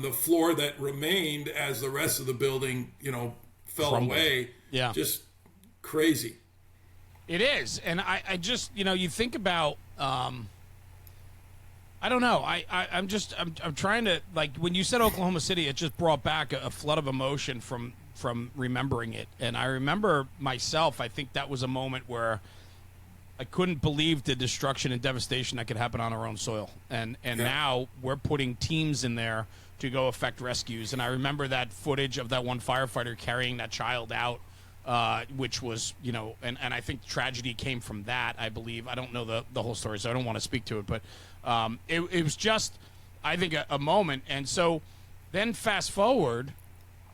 the floor that remained as the rest of the building, fell crumbled away. Yeah. Just crazy. It is. And I just, you think about, I don't know. I'm trying to, like, when you said Oklahoma City, it just brought back a flood of emotion from remembering it. And I remember myself, I think that was a moment where I couldn't believe the destruction and devastation that could happen on our own soil. And now we're putting teams in there to go effect rescues. And I remember that footage of that one firefighter carrying that child out, which was, and I think tragedy came from that, I believe. I don't know the whole story, so I don't want to speak to it. But it was just, I think, a moment. And so then fast forward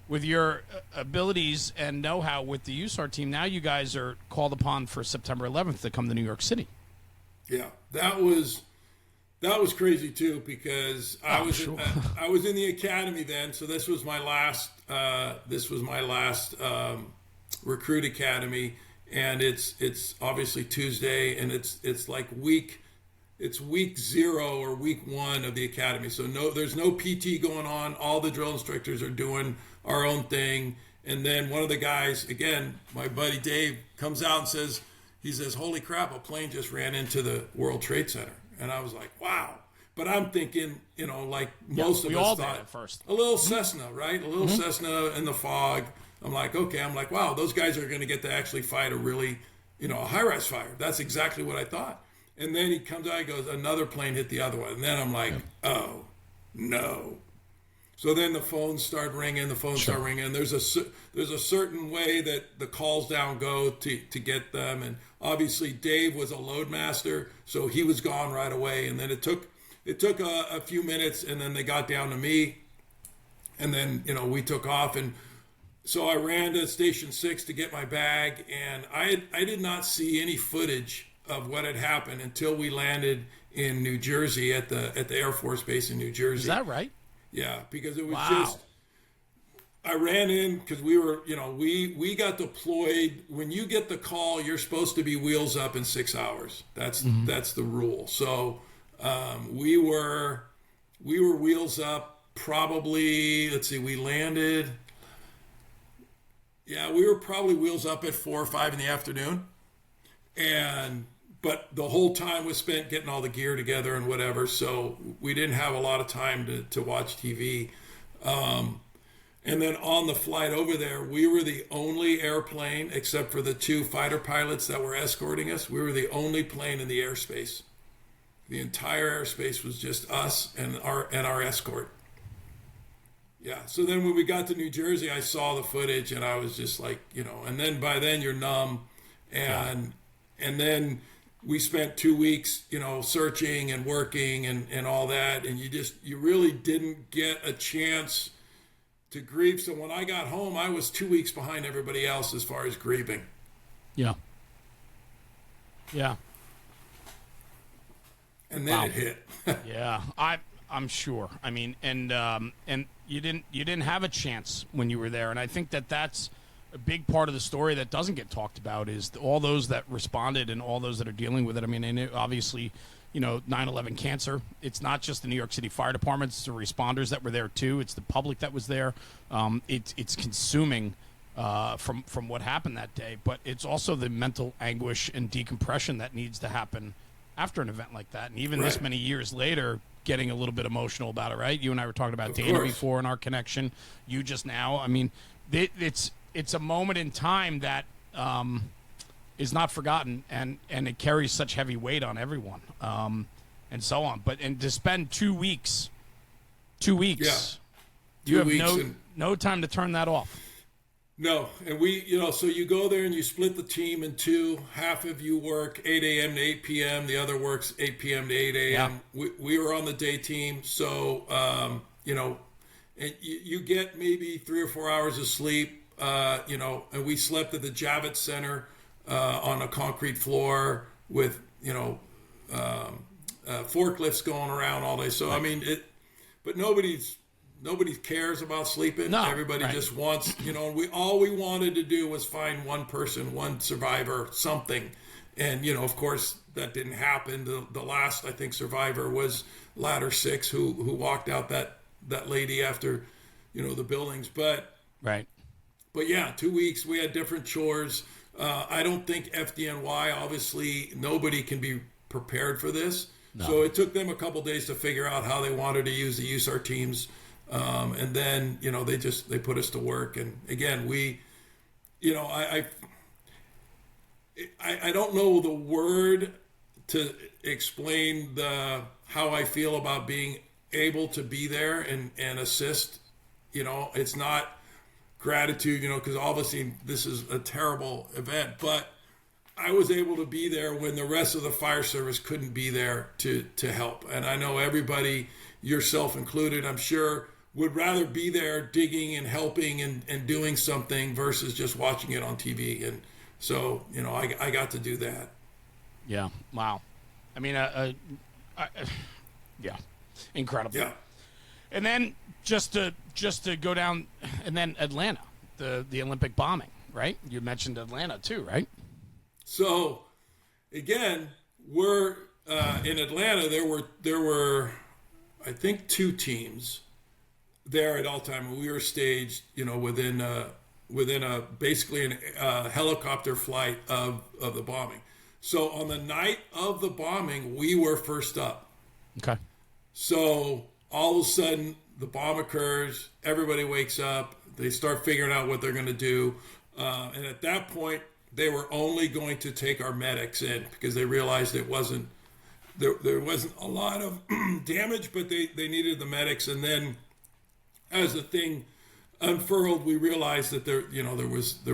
with your abilities and know-how with the USAR team. Now you guys are called upon for September 11th to come to New York City. Yeah, that was crazy too, because I was in the academy then. So this was my last recruit academy, and it's obviously Tuesday, and it's like week 0 or week 1 of the academy. So there's no PT going on. All the drill instructors are doing our own thing. And then one of the guys, again, my buddy Dave, comes out and says, holy crap, a plane just ran into the World Trade Center. And I was like, wow. But I'm thinking, like most of us thought, at first. a little Cessna, right? A little Cessna in the fog. I'm like, okay. I'm like, wow, those guys are going to get to actually fight a really, a high-rise fire. That's exactly what I thought. And then he comes out and goes, another plane hit the other one. And then I'm like, oh, no. So then the phones start ringing. And there's a certain way that the calls down go to get them. And obviously Dave was a load master, so he was gone right away. And then it took a few minutes, and then they got down to me. And then, we took off. And so I ran to Station 6 to get my bag. And I did not see any footage of what had happened until we landed in New Jersey at the Air Force Base in New Jersey. Is that right? Yeah, because it was just, I ran in because we were, we got deployed. When you get the call, you're supposed to be wheels up in 6 hours. That's the rule. So we were wheels up probably, let's see, we landed. Yeah, we were probably wheels up at 4 or 5 in the afternoon. But the whole time was spent getting all the gear together and whatever, so we didn't have a lot of time to watch TV. And then on the flight over there, we were the only airplane, except for the 2 fighter pilots that were escorting us. We were the only plane in the airspace. The entire airspace was just us and our escort. Yeah, so then when we got to New Jersey, I saw the footage, and I was just like, and then by then you're numb. And then we spent 2 weeks, searching and working and all that. And you really didn't get a chance to grieve. So when I got home, I was 2 weeks behind everybody else as far as grieving. Yeah. Yeah. And then it hit. Yeah. I'm sure. I mean, and you didn't have a chance when you were there. And I think that's a big part of the story that doesn't get talked about is all those that responded and all those that are dealing with it. I mean, and obviously, 9/11 cancer. It's not just the New York City Fire Department. It's the responders that were there too. It's the public that was there. It's consuming from what happened that day. But it's also the mental anguish and decompression that needs to happen after an event like that. And even this many years later, getting a little bit emotional about it, right? You and I were talking about Dana before in our connection. You just now. I mean, it's a moment in time that is not forgotten, and it carries such heavy weight on everyone, and so on. But to spend 2 weeks, you have no time to turn that off. No, and so you go there and you split the team in 2. Half of you work 8 a.m. to 8 p.m. The other works 8 p.m. to 8 a.m. Yeah. We were on the day team, so and you get maybe 3 or 4 hours of sleep. And we slept at the Javits Center on a concrete floor with, forklifts going around all day. So, I mean, but nobody cares about sleeping. No, everybody just wants, all we wanted to do was find one person, one survivor, something. And, of course, that didn't happen. The last, I think, survivor was Ladder 6 who walked out that lady after, the buildings. But yeah, 2 weeks, we had different chores. I don't think FDNY, obviously, nobody can be prepared for this. No. So it took them a couple days to figure out how they wanted to use the USAR teams. And then, they put us to work. And again, I don't know the word to explain how I feel about being able to be there and assist. It's not gratitude, because obviously this is a terrible event, but I was able to be there when the rest of the fire service couldn't be there to help. And I know everybody yourself included, I'm sure, would rather be there digging and helping and doing something versus just watching it on TV. And so, I got to do that. Yeah. Wow. I mean, yeah, incredible. Yeah. And then just to go down, and then Atlanta, the Olympic bombing, right? You mentioned Atlanta too, right? So, again, we're in Atlanta. There were, I think, 2 teams there at all time. We were staged, within a basically a helicopter flight of the bombing. So on the night of the bombing, we were first up. Okay. So all of a sudden, the bomb occurs. Everybody wakes up. They start figuring out what they're going to do. And at that point, they were only going to take our medics in because they realized it wasn't there wasn't a lot of damage, but they needed the medics. And then as the thing unfurled, we realized that there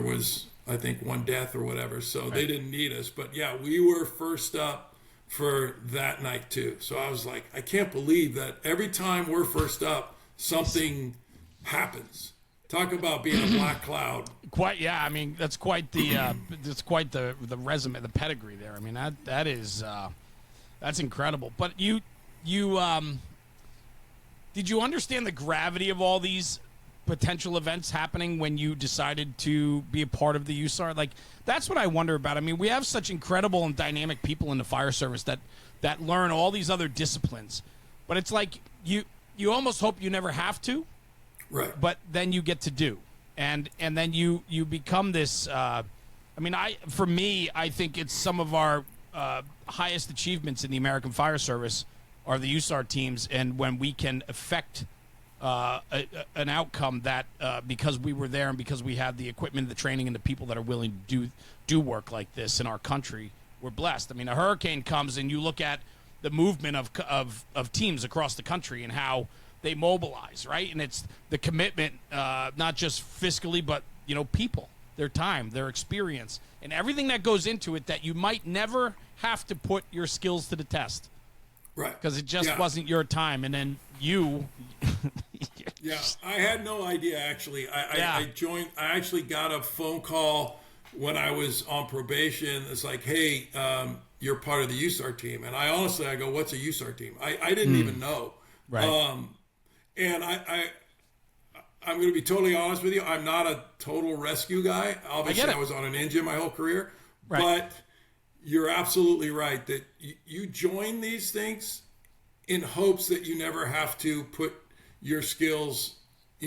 was I think 1 death or whatever. So right. They didn't need us. But yeah, we were first up for that night too. So I was like, I can't believe that every time we're first up, something happens. Talk about being a black cloud. Quite, yeah. I mean, that's quite the resume, the pedigree there. I mean, that is that's incredible. But you did you understand the gravity of all these potential events happening when you decided to be a part of the USAR? Like, that's what I wonder about. I mean, we have such incredible and dynamic people in the fire service that learn all these other disciplines, but it's like you almost hope you never have to. Right. But then you get to do, and then you become this. I mean, for me, I think it's some of our highest achievements in the American Fire Service are the USAR teams, and when we can affect an outcome that because we were there and because we had the equipment, the training, and the people that are willing to do work like this in our country, we're blessed. I mean, a hurricane comes, and you look at the movement of teams across the country and how they mobilize, right? And it's the commitment, not just fiscally, but, people, their time, their experience, and everything that goes into it that you might never have to put your skills to the test. Right. Because it just wasn't your time. And then you... Yeah, I had no idea, actually. I joined... I actually got a phone call when I was on probation. It's like, hey, you're part of the USAR team. And I go, what's a USAR team? I didn't even know. Right. And I'm going to be totally honest with you. I'm not a total rescue guy. Obviously, I was on an engine my whole career. Right. But you're absolutely right that you join these things in hopes that you never have to put your skills,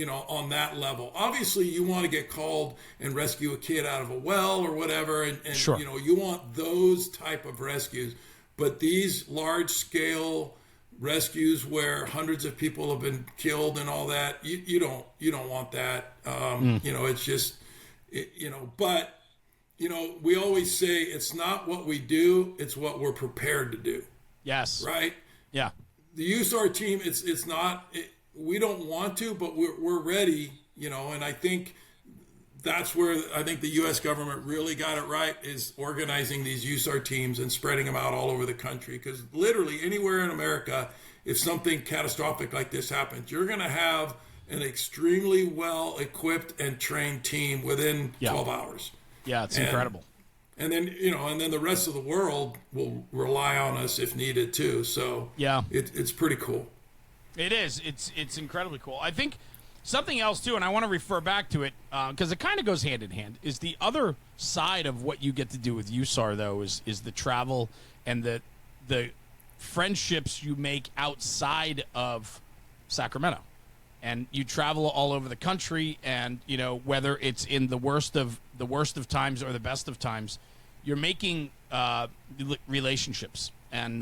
on that level. Obviously, you want to get called and rescue a kid out of a well or whatever. And sure. You want those type of rescues. But these large-scale rescues where hundreds of people have been killed and all that, you don't want that. It's just, but we always say it's not what we do, it's what we're prepared to do. Yes. Right? Yeah. The USAR team, it's not, we don't want to, but we're ready, and I think that's where I think the U.S. government really got it right, is organizing these USAR teams and spreading them out all over the country. Because literally anywhere in America, if something catastrophic like this happens, you're going to have an extremely well-equipped and trained team within 12 hours. Yeah, it's incredible. And then, and then the rest of the world will rely on us if needed too. So yeah, it's pretty cool. It is. It's incredibly cool. I think something else too, and I want to refer back to it because it kind of goes hand in hand, is the other side of what you get to do with USAR though is the travel and the friendships you make outside of Sacramento. And you travel all over the country, and whether it's in the worst of times or the best of times, you're making relationships. And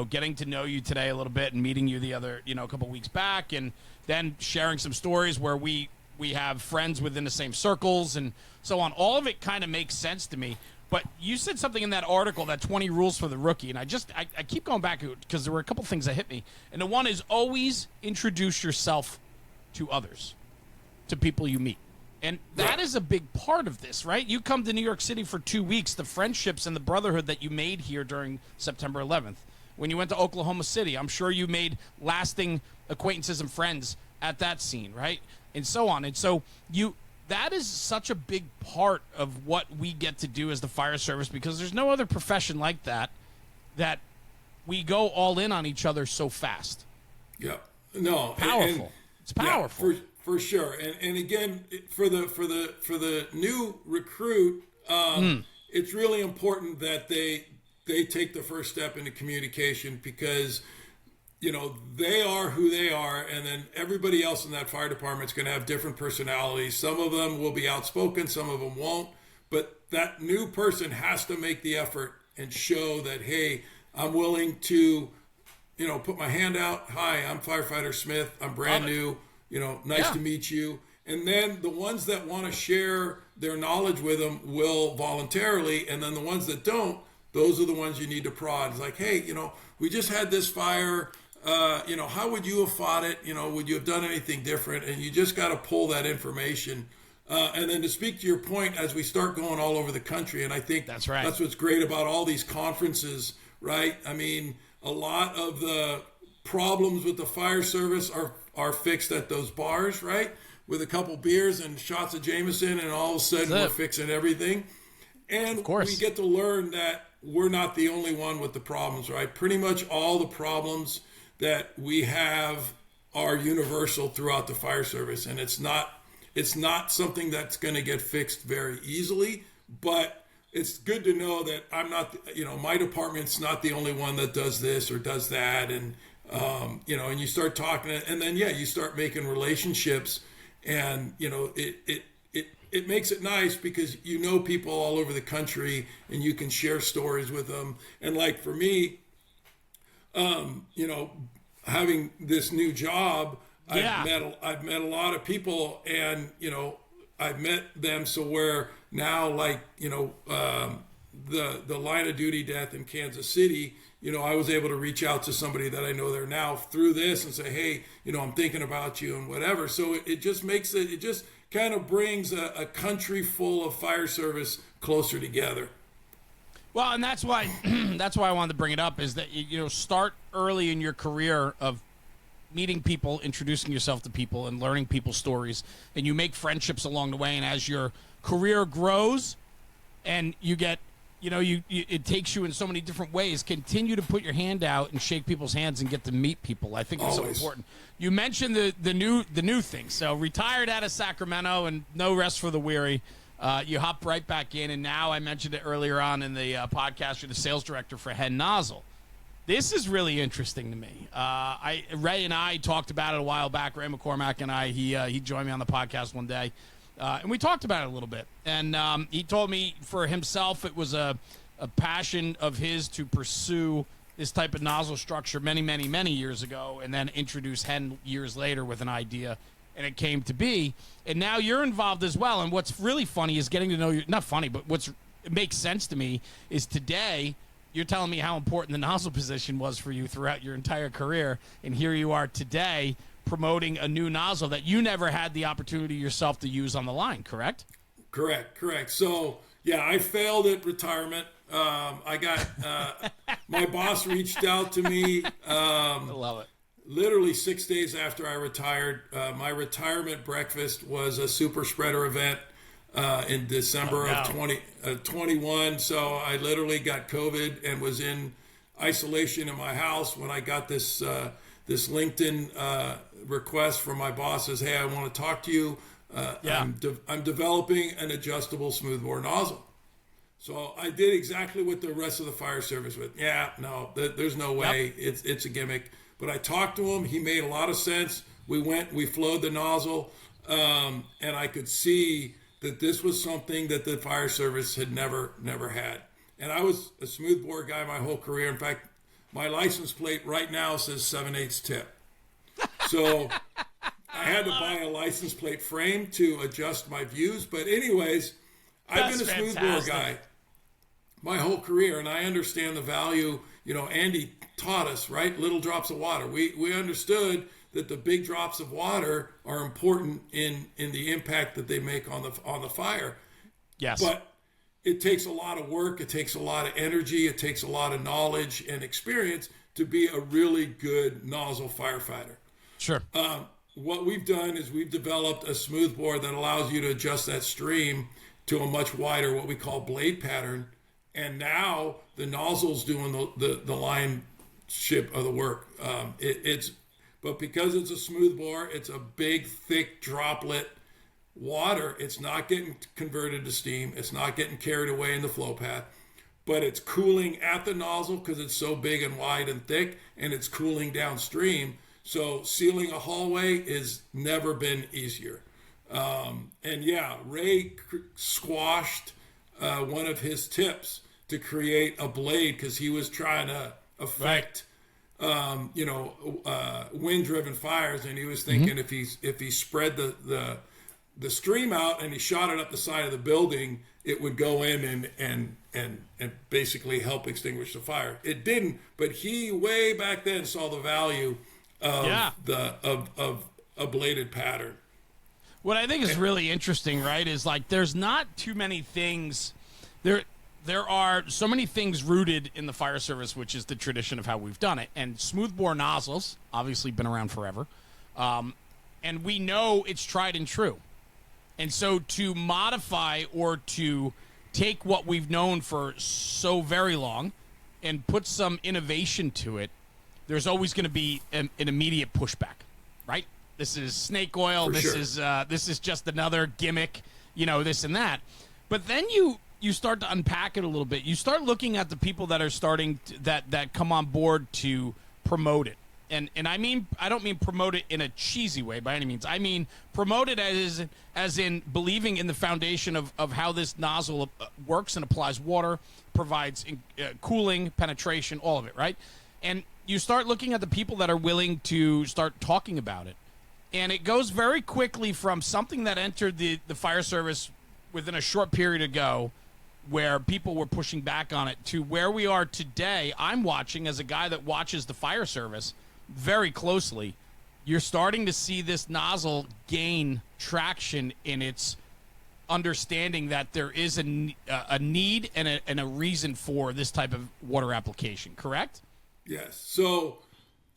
getting to know you today a little bit, and meeting you the other a couple weeks back, and then sharing some stories where we have friends within the same circles and so on. All of it kind of makes sense to me. But you said something in that article, that 20 rules for the rookie, and I keep going back to it because there were a couple things that hit me. And the one is always introduce yourself to others, to people you meet. And that is a big part of this, right? You come to New York City for 2 weeks, the friendships and the brotherhood that you made here during September 11th, When you went to Oklahoma City, I'm sure you made lasting acquaintances and friends at that scene, right? And so on. And so that is such a big part of what we get to do as the fire service, because there's no other profession like that we go all in on each other so fast. Yeah. No. Powerful. It's powerful. Yeah, for sure. And again, for the new recruit, it's really important that they take the first step into communication, because they are who they are, and then everybody else in that fire department is going to have different personalities. Some of them will be outspoken, some of them won't, but that new person has to make the effort and show that, hey, I'm willing to put my hand out. Hi, I'm Firefighter Smith. I'm brand new. Nice to meet you. And then the ones that want to share their knowledge with them will voluntarily. And then the ones that don't, those are the ones you need to prod. It's like, hey, we just had this fire. How would you have fought it? Would you have done anything different? And you just got to pull that information. And then to speak to your point, as we start going all over the country, and I think that's right. That's what's great about all these conferences, right? I mean, a lot of the problems with the fire service are fixed at those bars, right? With a couple beers and shots of Jameson, and all of a sudden we're fixing everything. And of course, we get to learn that we're not the only one with the problems, right? Pretty much all the problems that we have are universal throughout the fire service, and it's not something that's going to get fixed very easily, but it's good to know that I'm not, my department's not the only one that does this or does that. And, and you start talking, and then, you start making relationships, and, it makes it nice because people all over the country, and you can share stories with them. And like for me, having this new job, I've met a lot of people, and, I've met them so where now, like, the line of duty death in Kansas City, I was able to reach out to somebody that I know there now through this and say, hey, I'm thinking about you and whatever. So it just makes it just kind of brings a country full of fire service closer together. Well, and that's why I wanted to bring it up, is that, start early in your career of meeting people, introducing yourself to people, and learning people's stories, and you make friendships along the way. And as your career grows and you get, it takes you in so many different ways, continue to put your hand out and shake people's hands and get to meet people. I think it's so important. You mentioned the new thing. So retired out of Sacramento and no rest for the weary. You hop right back in, and now I mentioned it earlier on in the podcast, you're the sales director for HEN Nozzle. This is really interesting to me. Ray and I talked about it a while back. Ray McCormack and I, he joined me on the podcast one day, and we talked about it a little bit. And he told me for himself it was a passion of his to pursue this type of nozzle structure many, many, many years ago, and then introduce HEN years later with an idea, and it came to be. And now you're involved as well. And what's really funny is getting to know you. Not funny, but it makes sense to me is today – you're telling me how important the nozzle position was for you throughout your entire career, and here you are today promoting a new nozzle that you never had the opportunity yourself to use on the line, correct? Correct. So, I failed at retirement. I got my boss reached out to me. I love it. Literally 6 days after I retired. My retirement breakfast was a super spreader event in December of 21. So I literally got COVID and was in isolation in my house when I got this LinkedIn request from my boss. Says, hey, I want to talk to you. I'm developing an adjustable smoothbore nozzle. So I did exactly what the rest of the fire service would. There's no way. Yep. It's a gimmick. But I talked to him. He made a lot of sense. We flowed the nozzle, and I could see that this was something that the fire service had never had. And I was a smoothbore guy my whole career. In fact, my license plate right now says 7/8 tip. So I had to buy a license plate frame to adjust my views. But anyways, I've been a smoothbore guy my whole career, and I understand the value. Andy taught us, right? Little drops of water. We understood that the big drops of water are important in the impact that they make on the fire. Yes. But it takes a lot of work. It takes a lot of energy. It takes a lot of knowledge and experience to be a really good nozzle firefighter. Sure. What we've done is we've developed a smoothbore that allows you to adjust that stream to a much wider, what we call blade pattern. And now the nozzle's doing the line ship of the work. But because it's a smoothbore, it's a big, thick droplet water. It's not getting converted to steam. It's not getting carried away in the flow path, but it's cooling at the nozzle because it's so big and wide and thick, and it's cooling downstream. So sealing a hallway has never been easier. And yeah, Ray squashed one of his tips to create a blade because he was trying to affect, wind-driven fires, and he was thinking if he spread the stream out and he shot it up the side of the building, it would go in and basically help extinguish the fire. It didn't, but he way back then saw the value of of a bladed pattern. What I think is really interesting, right, is like there's not too many things there are so many things rooted in the fire service, which is the tradition of how we've done it. And smoothbore nozzles, obviously been around forever. And we know it's tried and true. And so to modify or to take what we've known for so very long and put some innovation to it, there's always going to be an immediate pushback, right? This is snake oil. This is just another gimmick, this and that. But then you start to unpack it a little bit. You start looking at the people that are starting that come on board to promote it. And I don't mean promote it in a cheesy way by any means. I mean promote it as in believing in the foundation of how this nozzle works and applies water, provides cooling, penetration, all of it, right? And you start looking at the people that are willing to start talking about it. And it goes very quickly from something that entered the fire service within a short period ago, where people were pushing back on it, to where we are today. I'm watching, as a guy that watches the fire service very closely, you're starting to see this nozzle gain traction in its understanding that there is a need and a reason for this type of water application, correct? Yes. So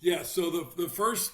the first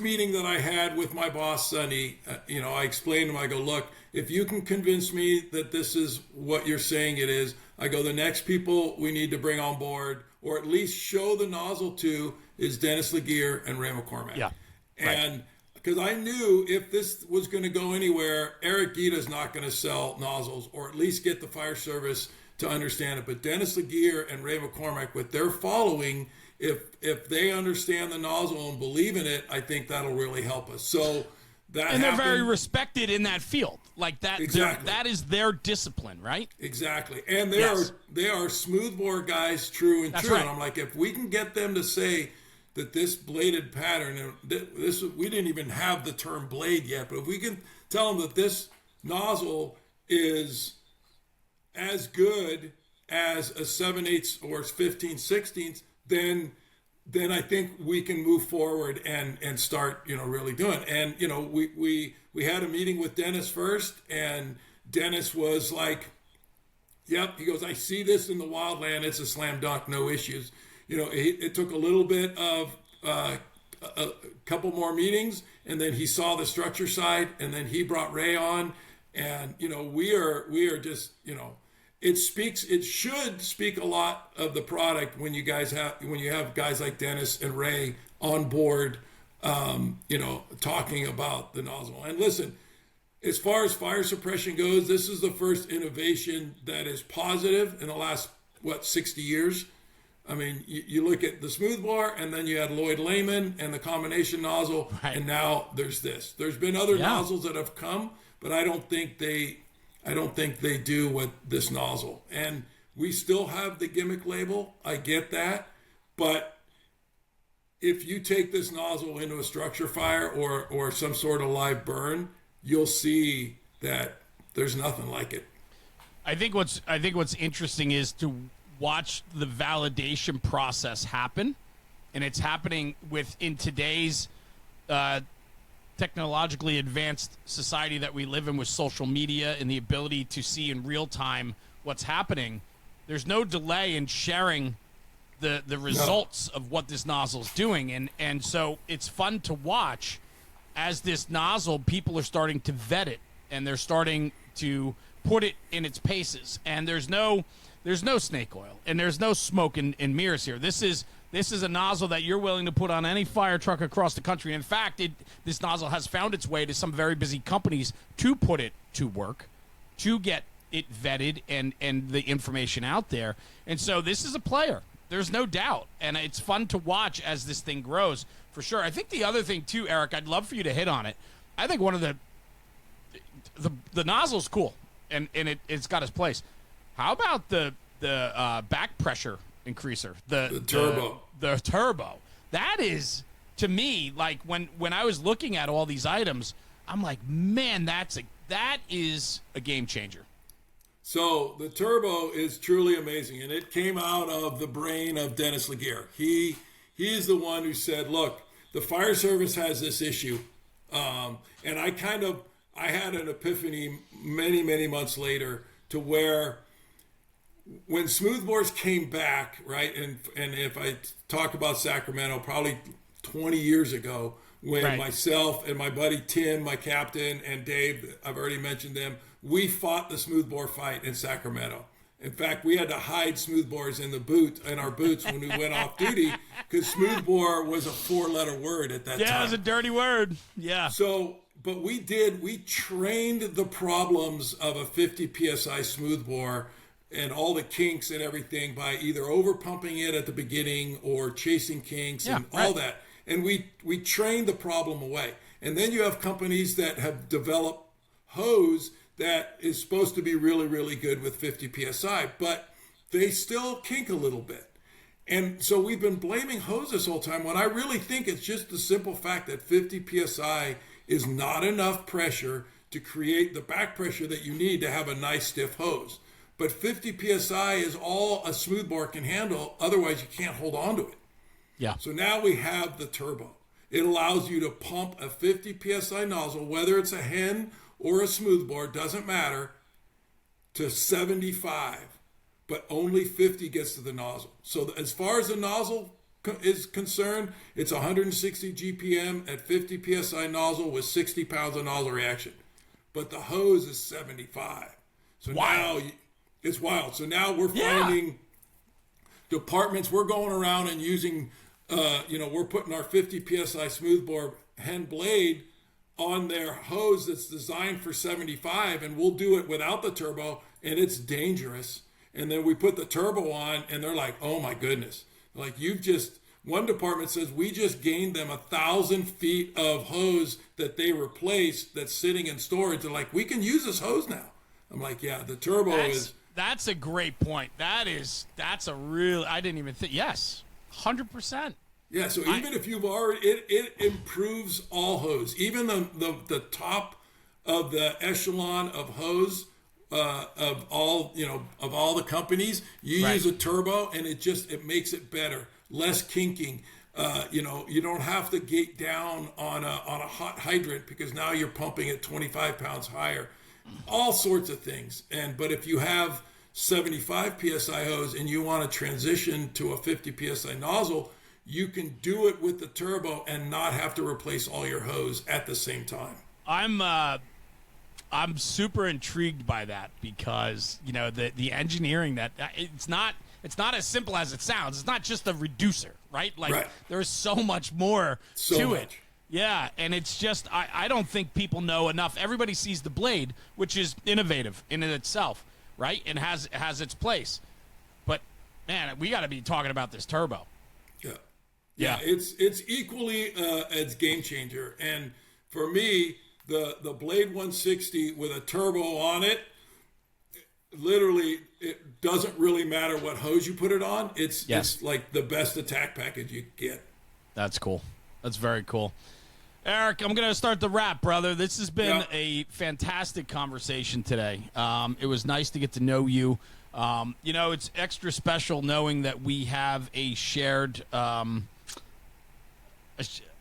meeting that I had with my boss, Sonny, I explained to him, I go, look, if you can convince me that this is what you're saying it is, I go, the next people we need to bring on board, or at least show the nozzle to, is Dennis Laguerre and Ray McCormack. Yeah. And because I knew if this was going to go anywhere, Eric Guida is not going to sell nozzles, or at least get the fire service to understand it. But Dennis Laguerre and Ray McCormack, with their following, if they understand the nozzle and believe in it, I think that'll really help us. So that they're very respected in that field, like that. Exactly. That is their discipline, right? Exactly, and they are smoothbore guys, true and That's true. right. And I'm like, if we can get them to say that this bladed pattern, and this, we didn't even have the term blade yet, but if we can tell them that this nozzle is as good as a 7/8 or 15/16, then I think we can move forward and start, really doing it. And, we had a meeting with Dennis first, and Dennis was like, yep, he goes, I see this in the wildland. It's a slam dunk, no issues. It took a little bit of a couple more meetings, and then he saw the structure side, and then he brought Ray on, and, we are just, it should speak a lot of the product when you have guys like Dennis and Ray on board, talking about the nozzle. And listen, as far as fire suppression goes, this is the first innovation that is positive in the last 60 years. I mean, you look at the smoothbore, and then you had Lloyd Lehman and the combination nozzle, right. And now there's this. There's been other nozzles that have come, but I don't think they do what this nozzle. And we still have the gimmick label. I get that. But if you take this nozzle into a structure fire or some sort of live burn, you'll see that there's nothing like it. I think what's interesting is to watch the validation process happen. And it's happening in today's technologically advanced society that we live in, with social media and the ability to see in real time what's happening. There's no delay in sharing the results of what this nozzle's doing, and so it's fun to watch as this nozzle, people are starting to vet it, and they're starting to put it in its paces, and there's no snake oil, and there's no smoke and mirrors here. This is a nozzle that you're willing to put on any fire truck across the country. In fact, this nozzle has found its way to some very busy companies to put it to work, to get it vetted and the information out there. And so this is a player. There's no doubt. And it's fun to watch as this thing grows, for sure. I think the other thing, too, Eric, I'd love for you to hit on it. I think one of the nozzle's cool, and it's got its place. How about the back pressure increaser, the turbo? The turbo. That is, to me, like when I was looking at all these items, I'm like, man, that is a game changer. So the turbo is truly amazing, and it came out of the brain of Dennis Laguerre. He is the one who said, look, the fire service has this issue, and I had an epiphany many months later to where when smoothbores came back, right, and if I talk about Sacramento, probably 20 years ago, when myself and my buddy Tim, my captain, and Dave, I've already mentioned them, we fought the smoothbore fight in Sacramento. In fact, we had to hide smoothbores in our boots when we went off duty, because smoothbore was a 4-letter word at that time. Yeah, it was a dirty word. Yeah. So, but we trained the problems of a 50 PSI smoothbore and all the kinks and everything by either over pumping it at the beginning or chasing kinks and all that. And we trained the problem away. And then you have companies that have developed hose that is supposed to be really, really good with 50 PSI, but they still kink a little bit. And so we've been blaming hose this whole time, when I really think it's just the simple fact that 50 PSI is not enough pressure to create the back pressure that you need to have a nice stiff hose. But 50 PSI is all a smoothbore can handle, otherwise you can't hold on to it. Yeah. So now we have the turbo. It allows you to pump a 50 PSI nozzle, whether it's a HEN or a smoothbore, doesn't matter, to 75, but only 50 gets to the nozzle. So as far as the nozzle is concerned, it's 160 GPM at 50 PSI nozzle with 60 pounds of nozzle reaction. But the hose is 75. So now it's wild. So now we're finding departments, we're going around and using, we're putting our 50 PSI smoothbore HEN blade on their hose that's designed for 75, and we'll do it without the turbo, and it's dangerous. And then we put the turbo on, and they're like, oh my goodness. Like, one department says, we just gained them 1,000 feet of hose that they replaced that's sitting in storage. They're like, we can use this hose now. I'm like, yeah, the turbo That's a great point. That's a real, I didn't even think, yes, 100%. Yeah, so even if you've already, it improves all hose. Even the top of the echelon of hose of all the companies, you use a turbo, and it makes it better, less kinking. You don't have to gate down on a hot hydrant, because now you're pumping at 25 pounds higher. All sorts of things. But if you have 75 PSI hose and you want to transition to a 50 PSI nozzle, you can do it with the turbo and not have to replace all your hose at the same time. I'm super intrigued by that, because the engineering that it's not as simple as it sounds. It's not just a reducer, right? There's so much more to it. Yeah, and it's just I don't think people know enough. Everybody sees the blade, which is innovative in itself, right? And has its place. But man, we got to be talking about this turbo. Yeah, it's equally as game changer. And for me, the Blade 160 with a turbo on it, literally, it doesn't really matter what hose you put it on. It's like the best attack package you get. That's cool. That's very cool. Eric, I'm going to start the wrap, brother. This has been a fantastic conversation today. It was nice to get to know you. It's extra special knowing that we have a shared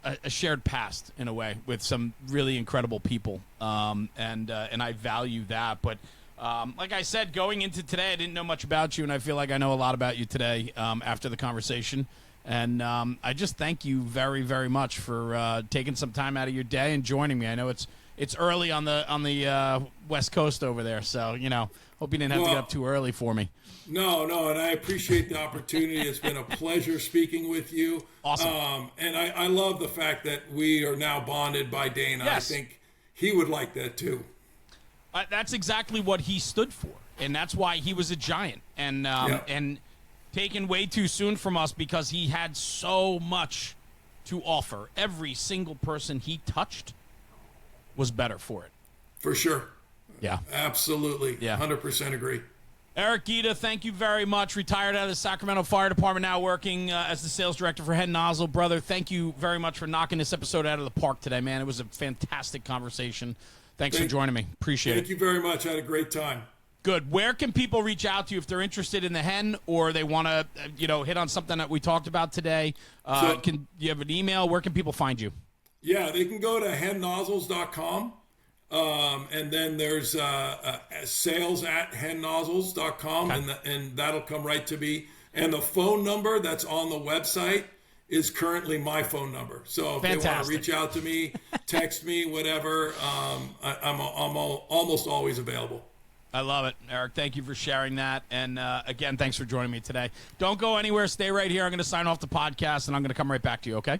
a shared past, in a way, with some really incredible people, and I value that. But Like I said, going into today, I didn't know much about you, and I feel like I know a lot about you today after the conversation. And I just thank you very, very much for taking some time out of your day and joining me. I know it's early on the West Coast over there, so hope you didn't have to get up too early for me. No, and I appreciate the opportunity. It's been a pleasure speaking with you. Awesome. And I love the fact that we are now bonded by Dana. Yes. I think he would like that too. That's exactly what he stood for, and that's why he was a giant. And taken way too soon from us because he had so much to offer. Every single person he touched was better for it. For sure. Yeah. Absolutely. Yeah. 100% agree. Eric Guida, thank you very much. Retired out of the Sacramento Fire Department, now working as the sales director for HEN Nozzle. Brother, thank you very much for knocking this episode out of the park today, man. It was a fantastic conversation. Thanks for joining me. Appreciate it. Thank you very much. I had a great time. Good. Where can people reach out to you if they're interested in the HEN or they want to, hit on something that we talked about today? Can you have an email? Where can people find you? Yeah, they can go to hennozzles.com. And then there's sales at hennozzles.com, and that'll come right to me. And the phone number that's on the website is currently my phone number. So if they want to reach out to me, text me, whatever, I'm almost always available. I love it, Eric. Thank you for sharing that. And again, thanks for joining me today. Don't go anywhere. Stay right here. I'm going to sign off the podcast, and I'm going to come right back to you, okay?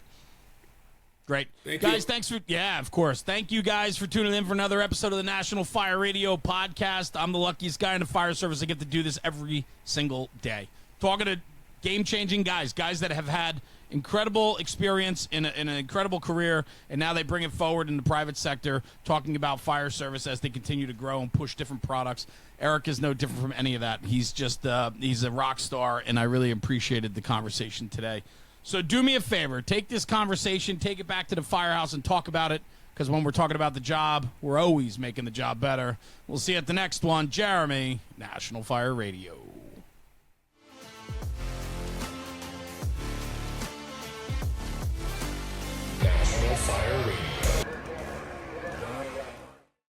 Great. Guys, thanks for, of course. Thank you guys for tuning in for another episode of the National Fire Radio Podcast. I'm the luckiest guy in the fire service. I get to do this every single day. Talking to game-changing guys that have had incredible experience in an incredible career, and now they bring it forward in the private sector, talking about fire service as they continue to grow and push different products. Eric is no different from any of that. He's just he's a rock star, and I really appreciated the conversation today. So do me a favor, take this conversation, take it back to the firehouse and talk about it, because when we're talking about the job, we're always making the job better. We'll see you at the next one. Jeremy, National Fire Radio. National Fire Radio.